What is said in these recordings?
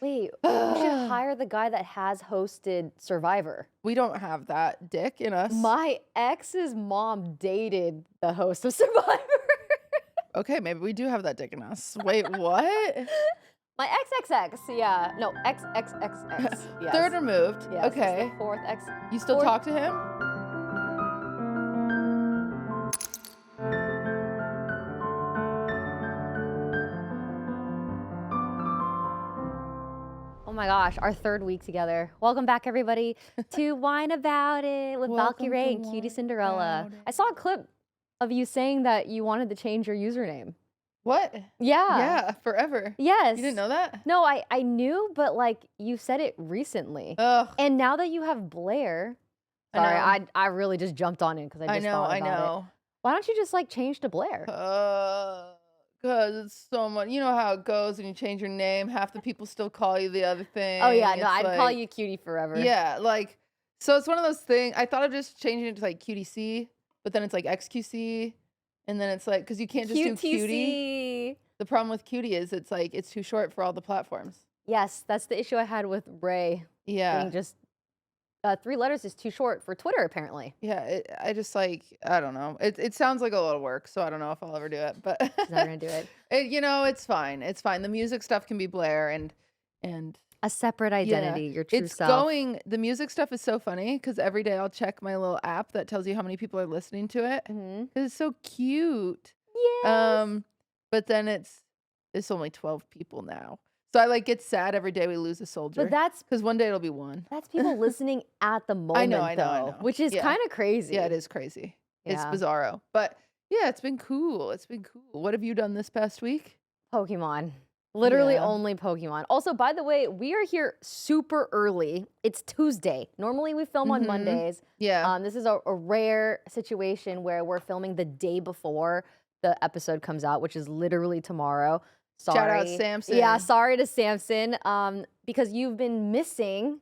Wait, we should hire the guy that has hosted Survivor. We don't have that dick in us. My ex's mom dated the host of Survivor. Okay, maybe we do have that dick in us. Wait, what? My XXX, yeah. No, XXXX. Yes. Third removed. Yes, it's Okay. the fourth X. You still fourth- talk to him? Oh my gosh, our third week together. Welcome back, everybody, to Wine About It with Welcome Valkyrae to and Cutie Wine Cinderella. About It. I saw a clip of you saying that you wanted to change your username. What? Yeah. Yeah, forever. Yes. You didn't know that? No, I knew, but like you said it recently. Ugh. And now that you have Blair, I sorry, know. I really just jumped on it because I just thought I about it. know. Why don't you just like change to Blair? Because it's so much. You know how it goes when you change your name. Half the people still call you the other thing. Oh yeah, no, It's I'd call like- you Cutie forever. Yeah, like, so it's one of those things. I thought of just changing it to like QTC, but then it's like XQC. And then it's like, because you can't just do Cutie. QTC. The problem with Cutie is it's like, it's too short for all the platforms. Yes, that's the issue I had with Ray. Yeah. Being just 3 letters is too short for Twitter, apparently. Yeah, I just like, I don't know. It sounds like a lot of work, so I don't know if I'll ever do it. But She's never gonna do it. you know, it's fine. It's fine. The music stuff can be Blair and A separate identity, your true it's self. going. The music stuff is so funny because every day I'll check my little app that tells you how many people are listening to it. Mm-hmm. It's so cute. Yes. But then it's only 12 people now. So I like get sad every day we lose a soldier. But that's because one day it'll be one. people listening at the moment, I know. though, which is Yeah. kind of crazy. Yeah, it is crazy. It's Yeah. bizarro. But yeah, it's been cool. It's been cool. What have you done this past week? Pokemon. Literally Yeah. only Pokemon. Also, by the way, we are here super early. It's Tuesday. Normally we film on Mhm. Mondays. Yeah. This is a rare situation where we're filming the day before the episode comes out, which is literally tomorrow. Sorry. Shout out Samson. Yeah, sorry to Samson. Because you've been missing.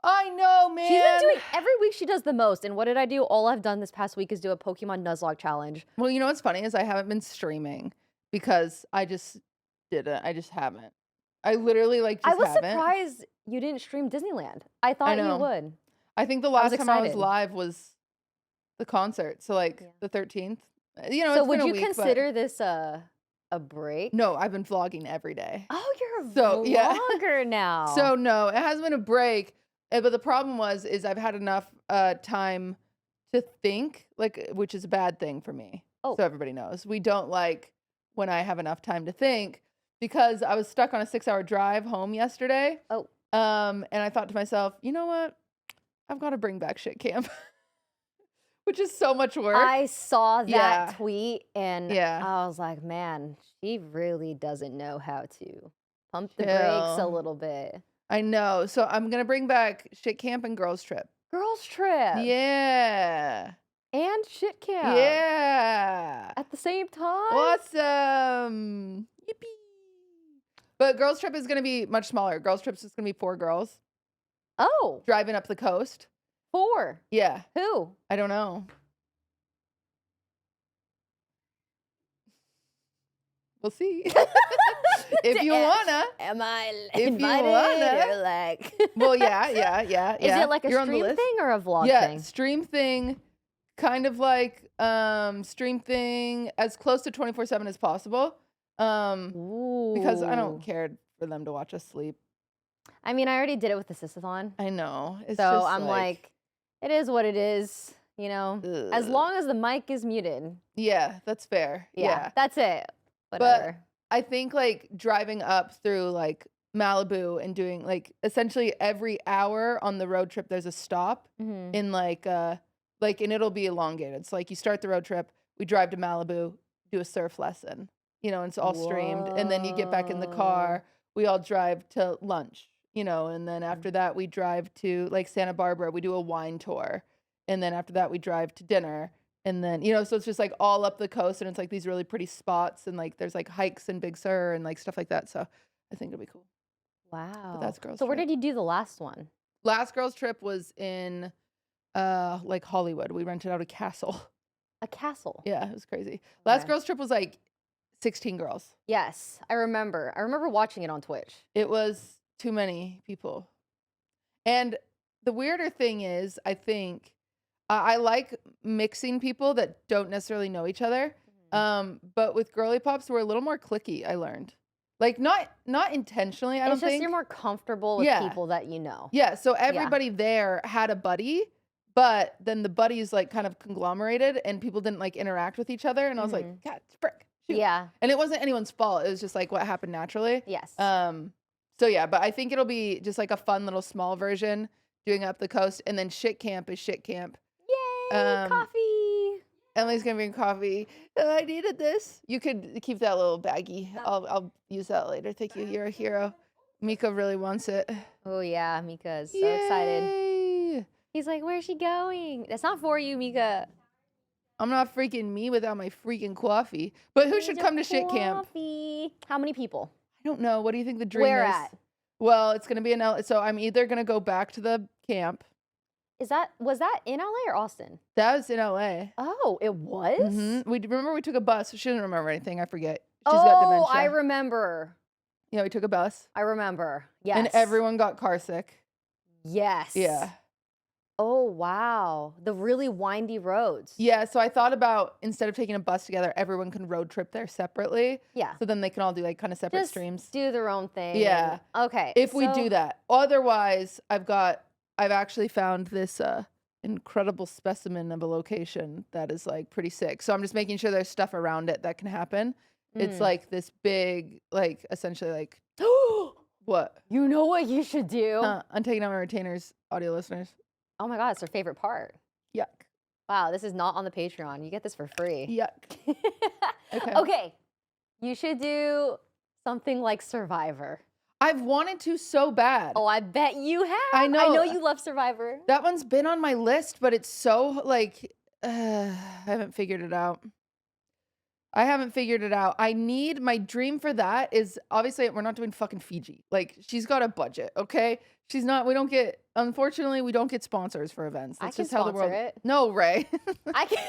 I know, man. She's been doing every week. She does the most. And what did I do? All I've done this past week is do a Pokemon Nuzlocke challenge. Well, you know what's funny is I haven't been streaming because I just didn't. I just haven't. I literally like just I was haven't. surprised you didn't stream Disneyland. I thought you know. would. I think the was last time I was excited. live was the concert. So like Yeah. the 13th. You know, So it's would been a you week, but- consider this a break? No, I've been vlogging every day. Oh, you're a So, yeah. vlogger now. So no, it hasn't been a break. But the problem is I've had enough time to think, like, which is a bad thing for me. Oh. So everybody knows. We don't like when I have enough time to think because I was stuck on a 6-hour drive home yesterday. Oh. And I thought to myself, you know what? I've got to bring back shit camp, which is so much work. I saw that Yeah. tweet and Yeah. I was like, man, she really doesn't know how to pump the brakes a Chill. little bit. I know. So I'm going to bring back shit camp and girls trip. Girls trip Yeah. and shit camp Yeah. at the same time. Awesome. Yippee. But girls trip is going to be much smaller. Girls trip's just going to be 4 girls Oh, driving up the coast. 4. Yeah. Who? I don't know. We'll see. If you wanna. Am I If you invited? wanna. Or like, Well, yeah. is it like a You're on the stream list. thing or a vlog Yeah, thing? stream thing, kind of like stream thing as close to 24/7 as possible. Because I don't Ooh. care for them to watch us sleep. I mean, I already did it with the Sisathon. I know. It's So just I'm like, it is what it is, you know? As ugh. long as the mic is muted. Yeah, that's fair. Yeah, that's it. Whatever. I think like driving up through like Malibu and doing like essentially every hour on the road trip there's a stop Mhm. in like and it'll be elongated. So like you start the road trip, we drive to Malibu, do a surf lesson, you know, and it's all streamed. And then you get back in the car, we all drive to lunch, you know, and then after that we drive to like Santa Barbara, we do a wine tour. And then after that we drive to dinner. And then, you know, so it's just like all up the coast and it's like these really pretty spots and like there's like hikes in Big Sur and like stuff like that. So I think it'll be cool. Wow. that's girls So where trip. did you do the last one? Last girls trip was in like Hollywood. We rented out a castle. A castle. Yeah, it was crazy. Last Okay. girls trip was like 16 girls. Yes, I remember. I remember watching it on Twitch. It was too many people. And the weirder thing is, I think I like mixing people that don't necessarily know each other. But with girly pops, we're a little more cliquey, I learned. Like not intentionally, I don't It's just think. you're more comfortable with Yeah. people that you know. Yeah, so everybody there had a buddy, but then the buddies like kind of conglomerated and people didn't like interact with each other. And I was like, God, frick. Shoot. Yeah. And it wasn't anyone's fault. It was just like what happened naturally. Yes. So yeah, but I think it'll be just like a fun little small version doing up the coast, and then shit camp is shit camp. Yay, coffee. Emily's gonna bring coffee. Oh, I needed this. You could keep that little baggie. I'll use that later. Thank you. You're a hero. Mika really wants it. Oh yeah, Mika is so excited. Yay. He's like, where's she going? That's not for you, Mika. I'm not freaking me without my freaking coffee. But who should come to shit camp? Coffee. How many people? I don't know. What do you think the dream Where is? at? Well, it's gonna be in LA. So I'm either gonna go back to the camp. Was that in LA or Austin? That was in LA. Oh, it was? We remember we took a bus. She doesn't remember anything. I forget. She's got dementia. I remember. Yeah, we took a bus. I remember. Yes. And everyone got car sick. Yes. Yeah. Oh, wow. The really windy roads. Yeah, so I thought about instead of taking a bus together, everyone can road trip there separately. Yeah. So then they can all do like kind of separate Just streams. do their own thing. Yeah. Okay. If we do that. Otherwise, I've actually found this incredible specimen of a location that is like pretty sick. So I'm just making sure there's stuff around it that can happen. It's like this big, like essentially like what? You know what you should do? I'm taking out my retainers, audio listeners. Oh my God, it's their favorite part. Yuck. Wow, this is not on the Patreon. You get this for free. Yuck. Okay. Okay. You should do something like Survivor. I've wanted to so bad. Oh, I bet you have. I know. I know you love Survivor. That one's been on my list, but it's so like I haven't figured it out. I need my dream for that is obviously we're not doing fucking Fiji. Like she's got a budget, okay? Unfortunately, we don't get sponsors for events. That's just how the world. It. No, Ray. I can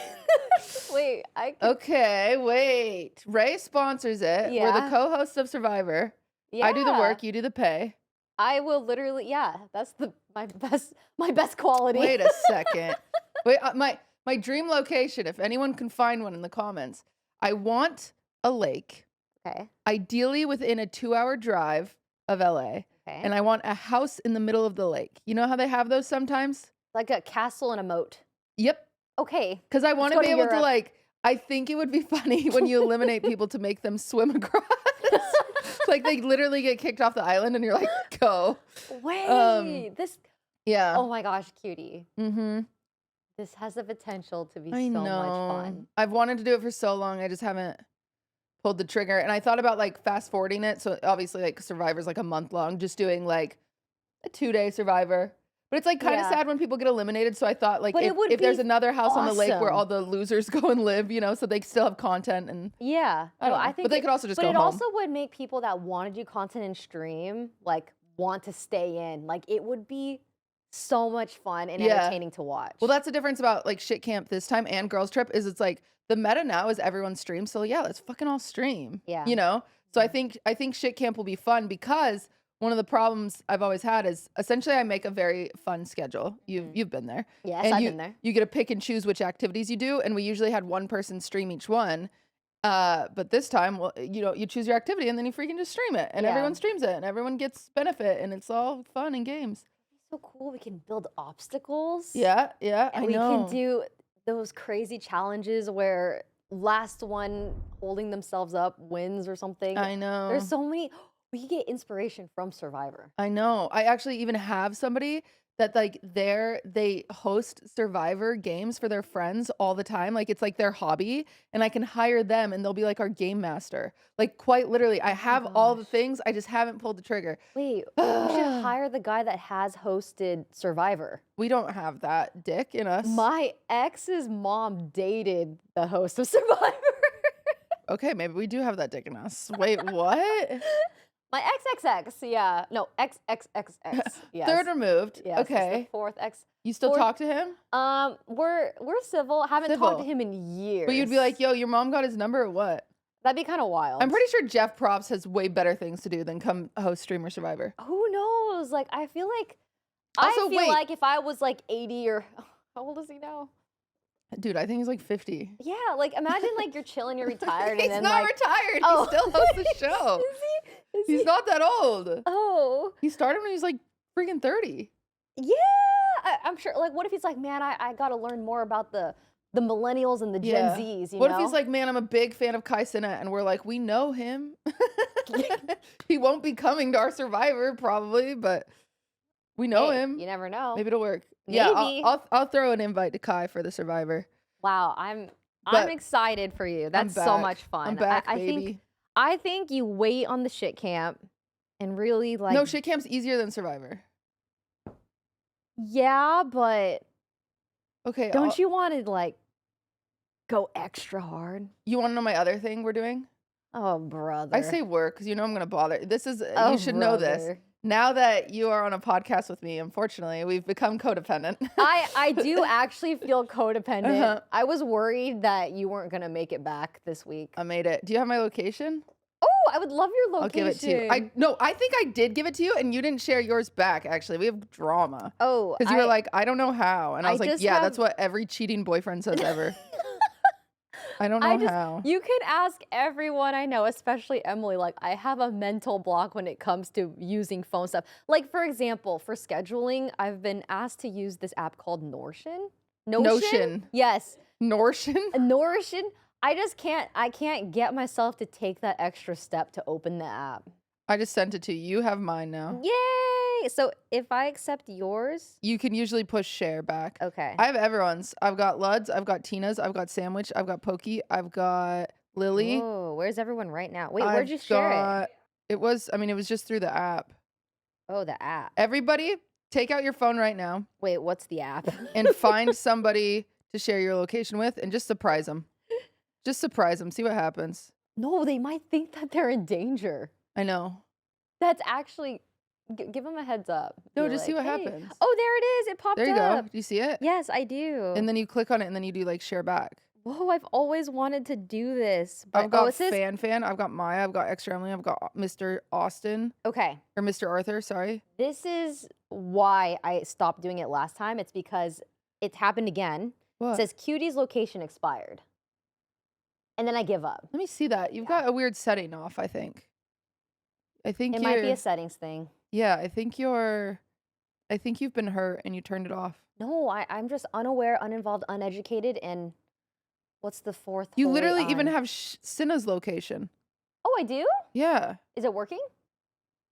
wait. Okay, wait. Ray sponsors it. Yeah. We're the co-hosts of Survivor. Yeah. I do the work, you do the pay. I will literally, yeah. That's my best quality. Wait a second. Wait, my dream location, if anyone can find one in the comments. I want a lake. Okay. Ideally within a 2-hour drive of LA. Okay. And I want a house in the middle of the lake. You know how they have those sometimes? Like a castle and a moat. Yep. Okay. Because I want to be able Europe. to like, I think it would be funny when you eliminate people to make them swim across. Like they literally get kicked off the island and you're like, go. Wait, Yeah. oh my gosh, cutie. Mm-hmm. This has the potential to be I so know. much fun. I've wanted to do it for so long. I just haven't pulled the trigger. And I thought about like fast forwarding it. So obviously like Survivor's like a month long, just doing like a 2-day Survivor. But it's like kind of sad when people get eliminated. So I thought like if there's another house on the lake where all the losers go and live, you know, so they still have content and yeah. I think but they could also just go home. But it also would make people that want to do content and stream like want to stay in. Like it would be so much fun and entertaining to watch. Well, that's the difference about like shit camp this time and girls trip is it's like the meta now is everyone streams. So yeah, let's fucking all stream. Yeah. You know? So I think shit camp will be fun because one of the problems I've always had is essentially I make a very fun schedule. You've been there. Yes, and I've been there. You get to pick and choose which activities you do. And we usually had one person stream each one. But this time, well, you know, you choose your activity and then you freaking just stream it and everyone streams it and everyone gets benefit and it's all fun and games. So cool. We can build obstacles. Yeah. And we can do those crazy challenges where last one holding themselves up wins or something. I know. There's so many. We can get inspiration from Survivor. I know. I actually even have somebody that like they host Survivor games for their friends all the time. Like it's like their hobby and I can hire them and they'll be like our game master. Like quite literally, I have all the things. I just haven't pulled the trigger. Wait, we should hire the guy that has hosted Survivor. We don't have that dick in us. My ex's mom dated the host of Survivor. Okay, maybe we do have that dick in us. Wait, what? My XXX, yeah. No, XXXX. Yes. Third removed. Yes, okay. The fourth X. You still talk to him? We're civil. Haven't talked to him in years. But you'd be like, yo, your mom got his number or what? That'd be kind of wild. I'm pretty sure Jeff Props has way better things to do than come host Streamer Survivor. Who knows? Like, I feel like, Also, I feel wait. like if I was like 80 or, how old is he now? Dude, I think he's like 50. Yeah, like imagine like you're chilling, you're retired, He's and then not like, retired. oh. He still hosts the show. Is he? Is He's he? not that old. Oh. He started when he was like freaking 30. Yeah, I'm sure. Like, what if he's like, man, I got to learn more about the millennials and the Gen Zs. What if he's like, man, I'm a big fan of Kai Cenat, and we're like, we know him. He won't be coming to our Survivor probably, but we know him. You never know. Maybe it'll work. Maybe. Yeah, I'll throw an invite to Kai for the Survivor. Wow, I'm But excited for you. That's so back. much fun. I'm back, I baby. I think you wait on the shit camp and really like. No, shit camp's easier than Survivor. Yeah, but Okay. don't you want to like go extra hard? You want to know my other thing we're doing? Oh, brother. I say work because you know I'm gonna bother. This is Oh, you should know this. brother. Now that you are on a podcast with me, unfortunately, we've become codependent. I do actually feel codependent. Uh-huh. I was worried that you weren't gonna make it back this week. I made it. Do you have my location? Oh, I would love your location. I'll give it to you. I think I did give it to you, and you didn't share yours back. Actually, we have drama Oh, because you were like, I don't know how, and I I was like, just yeah, have- that's what every cheating boyfriend says ever. I don't know how. You can ask everyone I know, especially Emily. Like, I have a mental block when it comes to using phone stuff. Like, for example, for scheduling, I've been asked to use this app called Notion. Notion. Yes. Notion. Notion. I can't get myself to take that extra step to open the app. I just sent it to you. You have mine now. Yay! So if I accept yours, You can usually push share back. okay. I have everyone's. I've got Lud's, I've got Tina's, I've got Sandwich, I've got Pokey, I've got Lily. Whoa, where's everyone right now? Wait, where'd you I've share it? got- It was just through the app. Oh, the app. Everybody, take out your phone right now Wait, what's the app? and find somebody to share your location with and just surprise them. Just surprise them. See what happens. No, they might think that they're in danger. I know. That's actually, give them a heads up. No, Be just see like, what "Hey." happens. Oh, there it is. It popped There you go. up. Do you see it? Yes, I do. And then you click on it and then you do like share back. Whoa, I've always wanted to do this. But, I've got it says, Fan, I've got Maya, I've got Extra Emily, I've got Mr. Austin, okay, or Mr. Arthur, sorry. this is why I stopped doing it last time. It's because it's happened again. What? It says Cutie's location expired. And then I give up. Let me see that. You've got a weird setting off, I think. I think It you're, might be a settings thing. yeah, I think you've been hurt and you turned it off. No, I'm just unaware, uninvolved, uneducated, and what's the fourth? You holy literally even un? have Cinna's location. Oh, I do? Yeah. Is it working?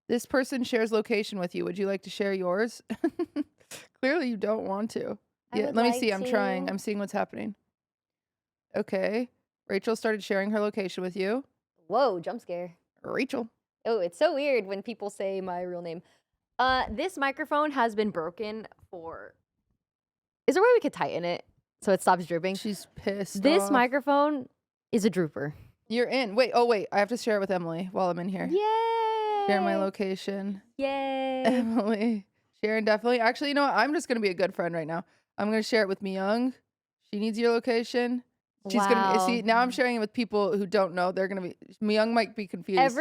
This person shares location with you. Would you like to share yours? Clearly you don't want to. I Yeah, would let me like see. I'm trying. to. I'm seeing what's happening. Okay. Rachel started sharing her location with you. Whoa, jump scare. Rachel. Oh, it's so weird when people say my real name. This microphone has been broken for. Is there a way we could tighten it so it stops drooping? She's pissed This off. microphone is a drooper. You're in. Wait, oh wait. I have to share it with Emily while I'm in here. Yay! Share my location. Yay! Emily. Sharon, definitely. Actually, you know what? I'm just going to be a good friend right now. I'm going to share it with Myung. She needs your location. She's going to see. Now I'm sharing it with people who don't know. They're going to be. Myung might be confused.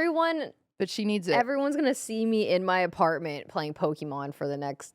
But she needs it. Everyone's gonna see me in my apartment playing Pokemon for the next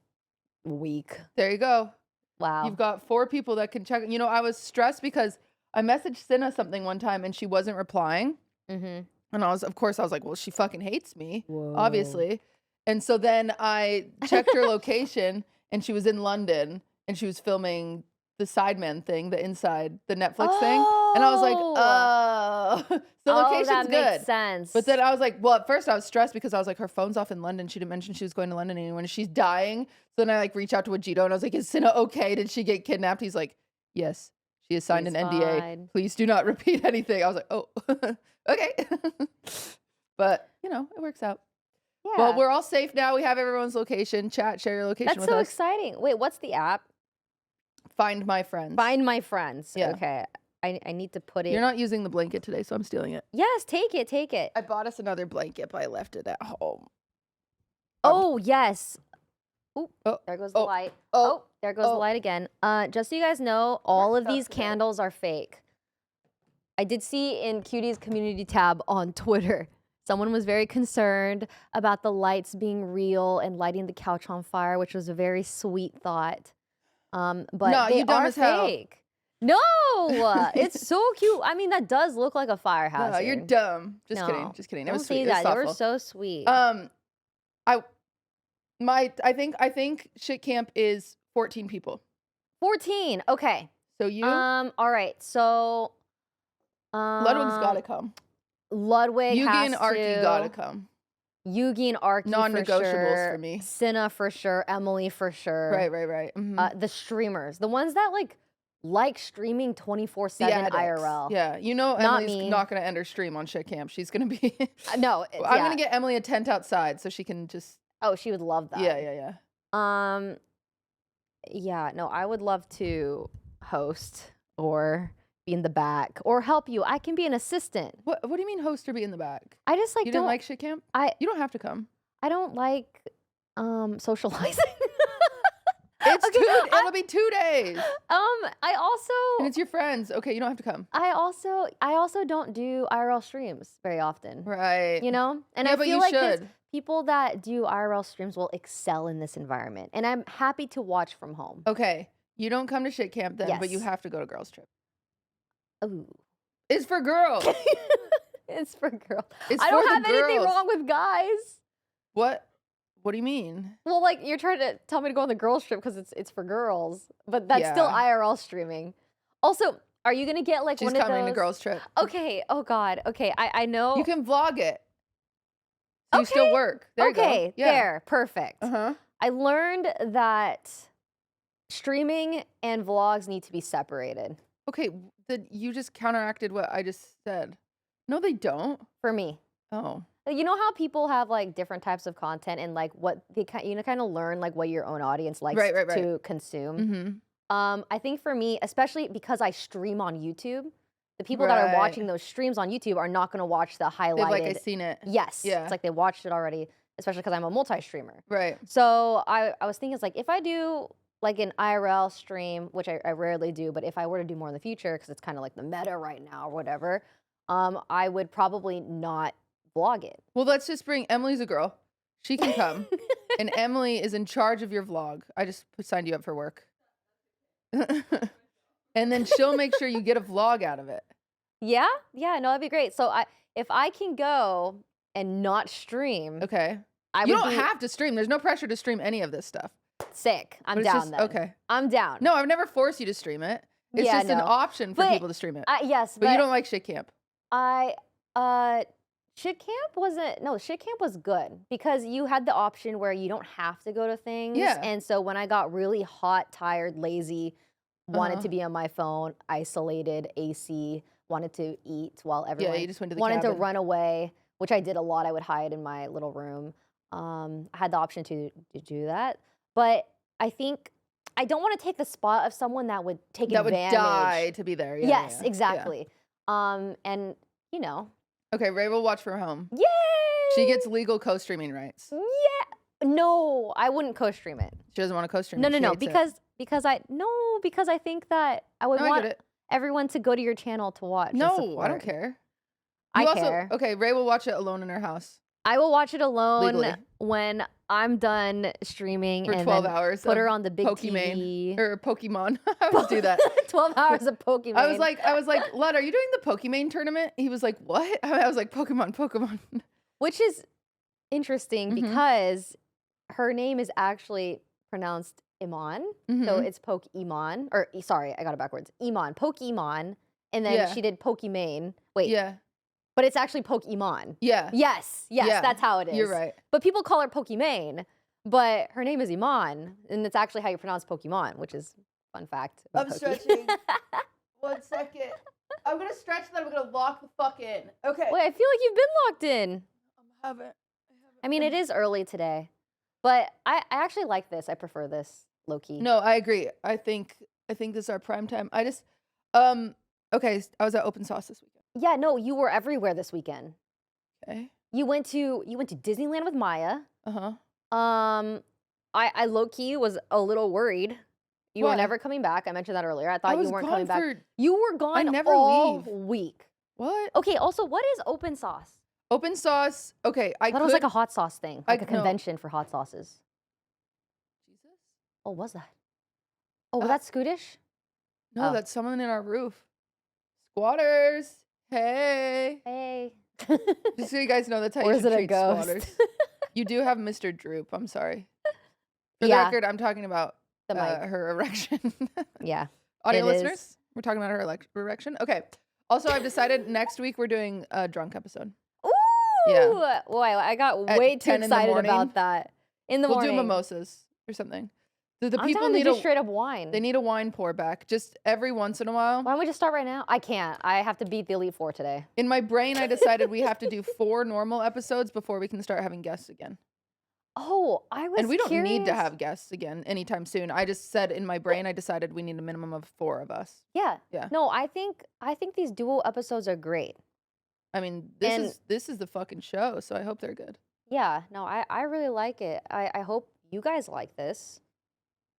week. There you go. Wow. You've got 4 people that can check. You know, I was stressed because I messaged Cinna something one time and she wasn't replying. Mm-hmm. And I was like, well, she fucking hates me, obviously. And so then I checked her location and she was in London and she was filming the Sidemen thing, the Netflix thing. And I was like, oh, the location's that good. makes sense. But then I was like, well, at first I was stressed because I was like, her phone's off in London. She didn't mention she was going to London anyway. She's dying. So then I like reach out to Wajito and I was like, is Cinna okay? Did she get kidnapped? He's like, yes, she has signed She's an NDA. fine. Please do not repeat anything. I was like, oh, okay. But, you know, it works out. yeah. Well, we're all safe now. We have everyone's location. Chat, share your location That's with so us. exciting. Wait, what's the app? Find my friends. Find my friends. Yeah. Okay. I need to put it. You're not using the blanket today, so I'm stealing it. Yes, take it, take it. I bought us another blanket, but I left it at home. Oh, yes. Ooh, Oh, there goes the oh, light. oh, Oh, there goes the oh. light again. Just so you guys know, all of these candles are fake. I did see in Cutie's community tab on Twitter, someone was very concerned about the lights being real and lighting the couch on fire, which was a very sweet thought. But No, they you dumb are as hell. fake. No, it's so cute. I mean, that does look like a fire hazard. No, you're dumb. Just kidding. No, Just kidding. It don't was sweet. say It was that. They were thoughtful. so sweet. I think shit camp is 14 people. 14. Okay. So you All right. So Ludwig's gotta come. Ludwig Yugi has and Arky to. gotta come. Yugi and Arky Non-negotiables for sure. for me. Cinna for sure. Emily for sure. Right. Mhm. The streamers, the ones that like streaming 24/7 The addicts. IRL. Yeah, you know Not Emily's me. not gonna end her stream on shit camp. She's gonna be. No, I'm gonna get Emily a tent outside so she can just. Oh, she would love that. Yeah. Yeah, no, I would love to host or be in the back or help you. I can be an assistant. What do you mean host or be in the back? I just You didn't like shit camp? You don't have to come. I don't like socializing. It's Okay, it'll be 2 days. I also And it's your friends. Okay, you don't have to come. I also don't do IRL streams very often. Right. You know? And Yeah, I but feel you like this- should. people that do IRL streams will excel in this environment. And I'm happy to watch from home. Okay, you don't come to shit camp then, but you Yes. have to go to girls trip. Ooh. It's for girls. It's for girls. It's I for don't the have anything girls. wrong with guys. What? What do you mean? Well, like you're trying to tell me to go on the girls trip because it's for girls, but that's still Yeah. IRL streaming. Also, are you gonna get like She's one of coming to those? girls trip. Okay. Oh God. Okay. I know. You can vlog it. So you still Okay, work. There you go. Okay. Yeah. There. Perfect. Uh-huh. I learned that streaming and vlogs need to be separated Okay, you just counteracted what I just said. No, they don't. for me. Oh. Like, you know how people have like different types of content and like what they kind of learn like what your own audience likes Right. to consume. Mm-hmm. I think for me, especially because I stream on YouTube, the people that are Right. watching those streams on YouTube are not going to watch the highlighted. They've like I seen it. Yes, Yeah. it's like they watched it already, especially because I'm a multi-streamer. Right. So I was thinking, it's like if I do like an IRL stream, which I rarely do, but if I were to do more in the future, because it's kind of like the meta right now or whatever, I would probably not vlog it. Well, let's just bring Emily's a girl. She can come. And Emily is in charge of your vlog. I just signed you up for work. And then she'll make sure you get a vlog out of it. Yeah, no, that'd be great. So if I can go and not stream, Okay. I You would don't be have to stream. There's no pressure to stream any of this stuff. sick. I'm But it's down just- then. okay. I'm down. No, I've never forced you to stream it. It's Yeah, just an no. option for But people to stream it. Yes, But you don't like shit camp. Shit camp was good because you had the option where you don't have to go to things. Yeah. And so when I got really hot, tired, lazy, wanted Uh-huh. to be on my phone, isolated, AC, wanted to eat while everyone you just went to the wanted to cabin. run away, which I did a lot. I would hide in my little room. I had the option to do that. But I think I don't want to take the spot of someone that would take That would advantage. die to be there. Yeah, Yes, yeah. exactly. And you know, Okay, Ray will watch from home. yay! She gets legal co-streaming rights. Yeah. No, I wouldn't co-stream it. She doesn't want to co-stream. No, it. She hates it. because I think that I would No, I want get it. everyone to go to your channel to watch. and No, I don't support. care. I You also, care. Okay, Ray will watch it alone in her house I will watch it alone Legally. when I'm done streaming for and 12 then hours. put of her on the big Pokemon TV. or Pokemon. I always do that. 12 hours of Pokemon. I was like, Lud, are you doing the Pokemon tournament? He was like, what? I was like, Pokemon. which is interesting Mhm. because her name is actually pronounced Iman. So Mhm. it's Pokemon, or sorry, I got it backwards. Iman, Pokemon, and then Yeah. she did Pokemon. Wait, Yeah, but it's actually Pokemon. yeah. Yes, Yeah, that's how it is. You're right. But people call her Pokimane, but her name is Iman, and it's actually how you pronounce Pokemon, which is fun fact. about I'm Poke. stretching. 1 second. I'm gonna stretch, then I'm gonna lock the fuck in. Okay. Wait, I feel like you've been locked in. I haven't. I mean, it is early today, but I actually like this. I prefer this low key. No, I agree. I think this is our prime time. I just, okay. I was at OpenSauce this weekend. Yeah, no, you were everywhere this weekend. Okay. You went to Disneyland with Maya. Uh-huh. I low key was a little worried. You were Why? never coming back. I mentioned that earlier. I I thought was you weren't gone coming back. for You were gone never all leave. week. What? Okay, also, what is OpenSauce? OpenSauce. Okay, I thought it was like a hot sauce thing, like a no. convention for hot sauces. Jesus? Oh, was that? Oh, was Uh, that Scootish? No, Oh. that's someone in our roof. Squatters. Hey. Hey. Just so you guys know, that's how Or you is should it a treat ghost? squatters. You do have Mr. Droop. I'm sorry. For the Yeah, record, I'm talking about the mic. her erection. Yeah. Audio It listeners, is. we're talking about her erection. Okay. Also, I've decided next week we're doing a drunk episode. Ooh! Yeah. Boy, I got At way too 10 in the excited morning. about that. In the We'll morning. do mimosas or something. The I'm people down to need do a straight up wine. they need a wine pour back just every once in a while. Why don't we just start right now? I can't. I have to beat the Elite Four today. In my brain, I decided we have to do 4 normal episodes before we can start having guests again. Oh, I was And we don't need to curious. have guests again anytime soon. I just said in my brain, I decided we need a minimum of 4 of us. Yeah. Yeah. No, I think these dual episodes are great. I mean, And- this is the fucking show, so I hope they're good. Yeah. No, I really like it. I hope you guys like this,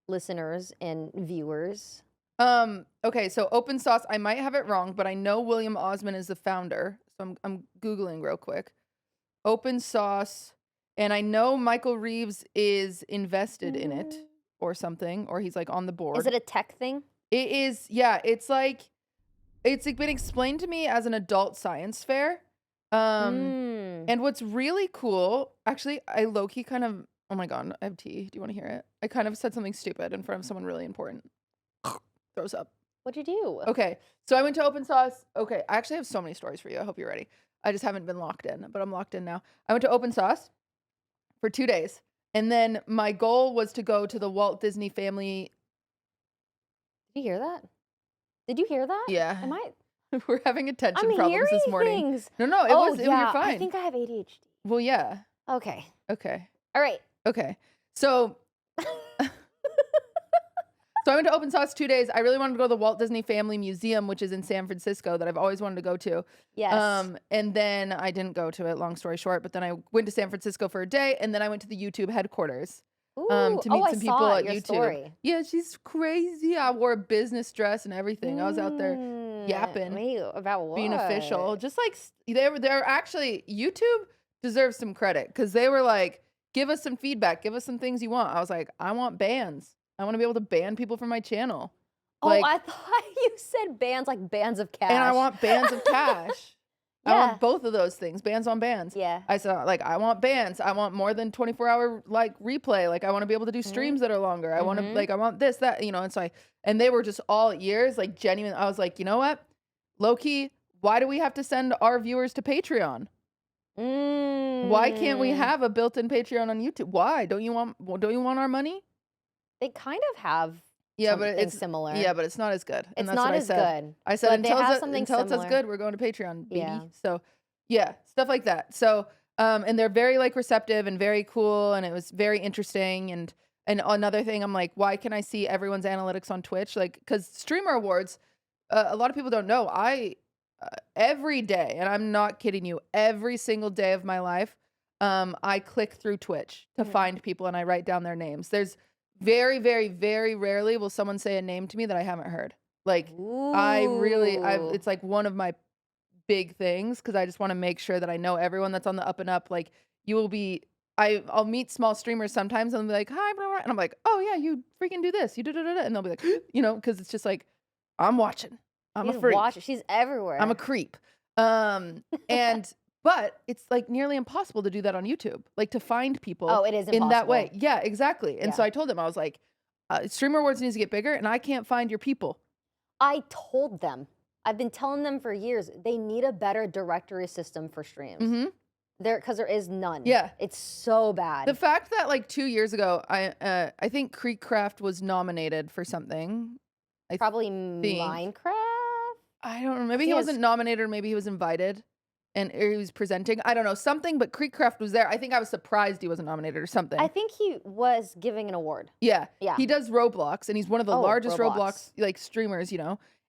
listeners and viewers. Okay, so OpenSauce, I might have it wrong, but I know William Osman is the founder. So I'm Googling real quick. OpenSauce, and I know Michael Reeves is invested in it or something, or he's like on the board. Is it a tech thing? It is, yeah, it's like been explained to me as an adult science fair. And what's really cool, actually, I low-key kind of, oh my God, I have tea. Do you want to hear it? I kind of said something stupid in front of someone really important. Throws up. What'd you do? Okay, so I went to OpenSauce. Okay, I actually have so many stories for you. I hope you're ready. I just haven't been locked in, but I'm locked in now. I went to OpenSauce for 2 days. And then my goal was to go to the Walt Disney family. Did you hear that? Did you hear that? Yeah. Am I? We're having attention I'm problems this hearing morning. things. No, it Oh, was, yeah. you're fine. I think I have ADHD. Well, yeah. Okay. Okay. All right. Okay. So so I went to OpenSauce 2 days. I really wanted to go to the Walt Disney Family Museum, which is in San Francisco, that I've always wanted to go to. Yes. And then I didn't go to it, long story short, but then I went to San Francisco for a day, and then I went to the YouTube headquarters Ooh. to meet I some people saw at your YouTube. Story. Yeah, she's crazy. I wore a business dress and everything. I was out there yapping, Wait, about what? being official. Just like they're actually, YouTube deserves some credit because they were like, give us some feedback, give us some things you want. I was like, I want bans. I want to be able to ban people from my channel. Oh, Like, I thought you said bands like bands of cash. and I want bans of cash. I Yeah. want both of those things, bans on bans. Yeah. I said, like, I want bans. I want more than 24-hour like replay. Like, I want to be able to do streams that are longer. I want to I want this, that, and so and they were just all ears, like genuine. I was like, you know what? Low key, why do we have to send our viewers to Patreon? Why can't we have a built-in Patreon on YouTube? Why? Don't you want our money? They kind of have Yeah, but something it's similar. Yeah, but it's not as good. It's And that's not what as I said. good. I said but they until have it's, something until it's as similar. good, we're going to Patreon, baby. Yeah. So yeah, stuff like that. So and they're very like receptive and very cool, and it was very interesting. And another thing, I'm like, why can I see everyone's analytics on Twitch? Like, because streamer awards, a lot of people don't know. I every day, and I'm not kidding you, every single day of my life, I click through Twitch to find people and I write down their names. There's very, very, very rarely will someone say a name to me that I haven't heard. Like, Ooh. it's like one of my big things because I just want to make sure that I know everyone that's on the up and up. Like, you will be, I'll meet small streamers sometimes and they'll be like, hi, blah, blah, and I'm like, oh yeah, you freaking do this, you do, and they'll be like, because it's just like, I'm watching. I'm a freak. She's everywhere. I'm a creep. But it's like nearly impossible to do that on YouTube, like to find people Oh, it is in that way. impossible. Yeah, exactly. And so Yeah. I told them, I was like, Streamer Awards needs to get bigger and I can't find your people. I told them. I've been telling them for years. They need a better directory system for streams. Because there is none. Yeah. It's so bad. The fact that like 2 years ago, I think Creekcraft was nominated for something. Probably think- Minecraft? I don't know. Maybe he Yes. wasn't nominated or maybe he was invited or he was presenting. I don't know. Something, but Creekcraft was there. I think I was surprised he wasn't nominated or something. I think he was giving an award. Yeah. Yeah. He does Roblox and he's one of the Oh, largest Roblox. Roblox like streamers,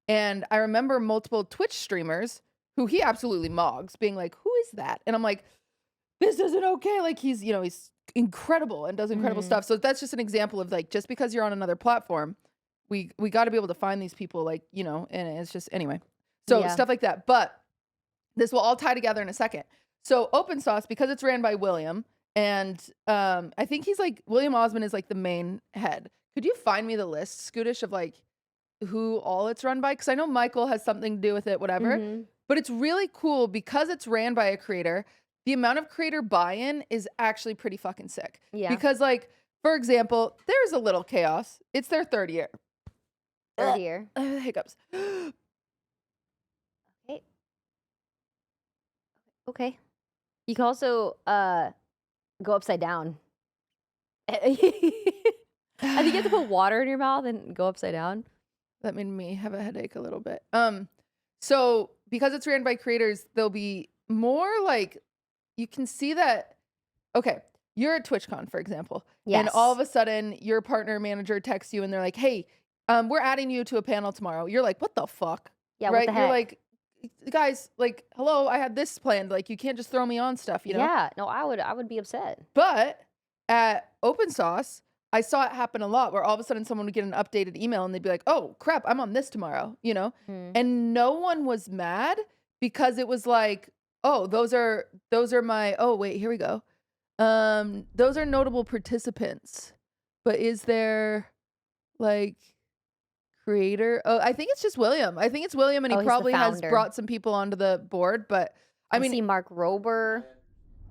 And I remember multiple Twitch streamers who he absolutely mogs being like, who is that? And I'm like, this isn't okay. Like he's incredible and does incredible stuff. So that's just an example of like, just because you're on another platform, we got to be able to find these people and it's just, anyway. So Yeah. stuff like that. But This will all tie together in a second. So OpenSauce, because it's ran by William, and I think he's like, William Osmond is like the main head. Could you find me the list, Scootish, of like who all it's run by? Because I know Michael has something to do with it, whatever. But it's really cool because it's ran by a creator. The amount of creator buy-in is actually pretty fucking sick. Yeah. Because like, for example, there's a little chaos. It's their third year. Third year. Hiccups. Okay. Okay. You can also go upside down. I think you have to put water in your mouth and go upside down. That made me have a headache a little bit. So because it's ran by creators, there'll be more like, you can see that, okay, you're at TwitchCon, for example. Yes. And all of a sudden your partner manager texts you and they're like, hey, we're adding you to a panel tomorrow. You're like, what the fuck? Yeah, right? what the heck? You're like, guys, like, hello, I had this planned. Like, you can't just throw me on stuff, you know? Yeah, no, I would be upset. But at OpenSauce, I saw it happen a lot where all of a sudden someone would get an updated email and they'd be like, oh crap, I'm on this tomorrow, you know? And no one was mad because it was like, oh, those are my, oh wait, here we go. Those are notable participants. But is there like creator? Oh, I think it's just William. I think it's William, and he Oh, he's the probably has founder. brought some people onto the board, but I mean, see Mark Rober.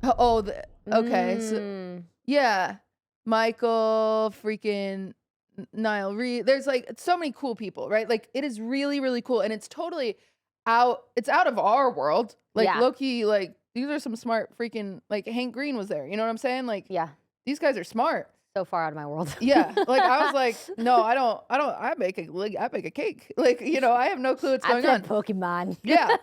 oh, okay. So yeah. Michael, freaking Niall Reed. There's like so many cool people, right? Like it is really, really cool. And it's totally it's out of our world. Like Yeah. Loki, like these are some smart freaking, like Hank Green was there. You know what I'm saying? Like, Yeah, these guys are smart. so far out of my world. Yeah. Like I was like, no, I make a cake. Like, you know, I have no clue what's going on. Pokemon. Yeah.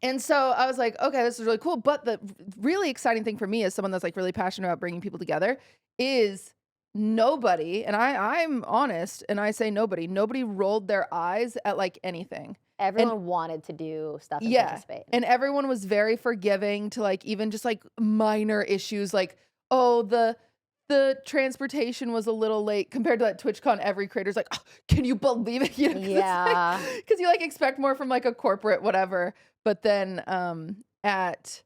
And so I was like, okay, this is really cool. But the really exciting thing for me as someone that's like really passionate about bringing people together is nobody, and I'm honest, and I say nobody rolled their eyes at like anything. Everyone wanted to do stuff and Yeah. participate. And everyone was very forgiving to like even just like minor issues like, oh, the transportation was a little late compared to like TwitchCon. Every creator's like, oh, can you believe it? You know, Yeah. because you like expect more from like a corporate whatever. But then at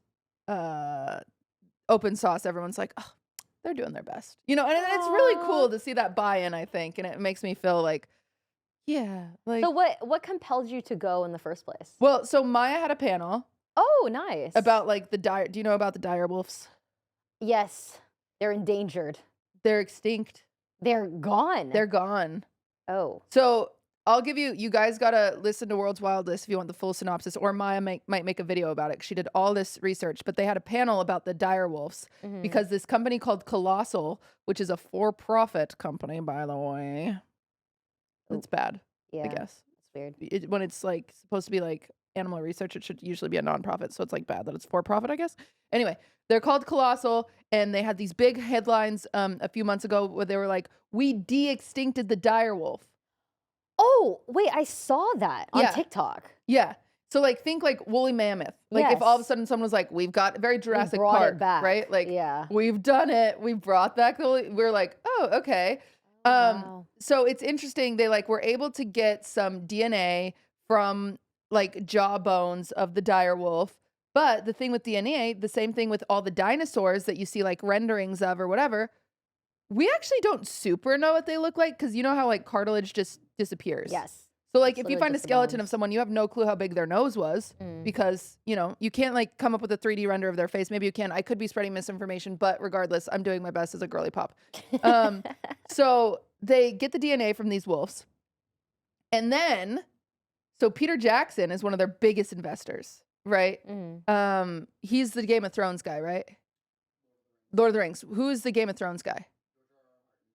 OpenSauce, everyone's like, oh, they're doing their best, you know, and it's really cool to see that buy-in, I think, and it makes me feel like, yeah, like. So what compelled you to go in the first place? Well, so Maya had a panel Oh, nice. about like do you know about the dire wolves? Yes, they're endangered. They're extinct. They're gone. They're gone. Oh. So I'll give you guys gotta listen to World's Wildest if you want the full synopsis, or Maya might make a video about it. She did all this research, but they had a panel about the dire wolves because this company called Colossal, which is a for-profit company, by the way. It's bad, Yeah. I guess. It's weird. When it's like supposed to be like animal research, it should usually be a nonprofit, so it's like bad that it's for-profit, I guess. Anyway, they're called Colossal, and they had these big headlines a few months ago where they were like, we de-extincted the dire wolf. Oh, wait, I saw that on Yeah. TikTok. Yeah. So like think like woolly mammoth. Like if all of a sudden someone was like, we've got very Jurassic brought Park, it back. right? Like Yeah. we've done it. We brought back the woolly. We're like, oh, okay. Wow. So it's interesting. They like were able to get some DNA from like jaw bones of the dire wolf. But the thing with DNA, the same thing with all the dinosaurs that you see like renderings of or whatever, we actually don't super know what they look like because you know how like cartilage just disappears. Yes. So like It's if you literally find a just the skeleton of bones. someone, you have no clue how big their nose was because, you know, you can't like come up with a 3D render of their face. Maybe you can. I could be spreading misinformation, but regardless, I'm doing my best as a girly pop. So they get the DNA from these wolves. And then, so Peter Jackson is one of their biggest investors, right? He's the Game of Thrones guy, right? Lord of the Rings. Who is the Game of Thrones guy?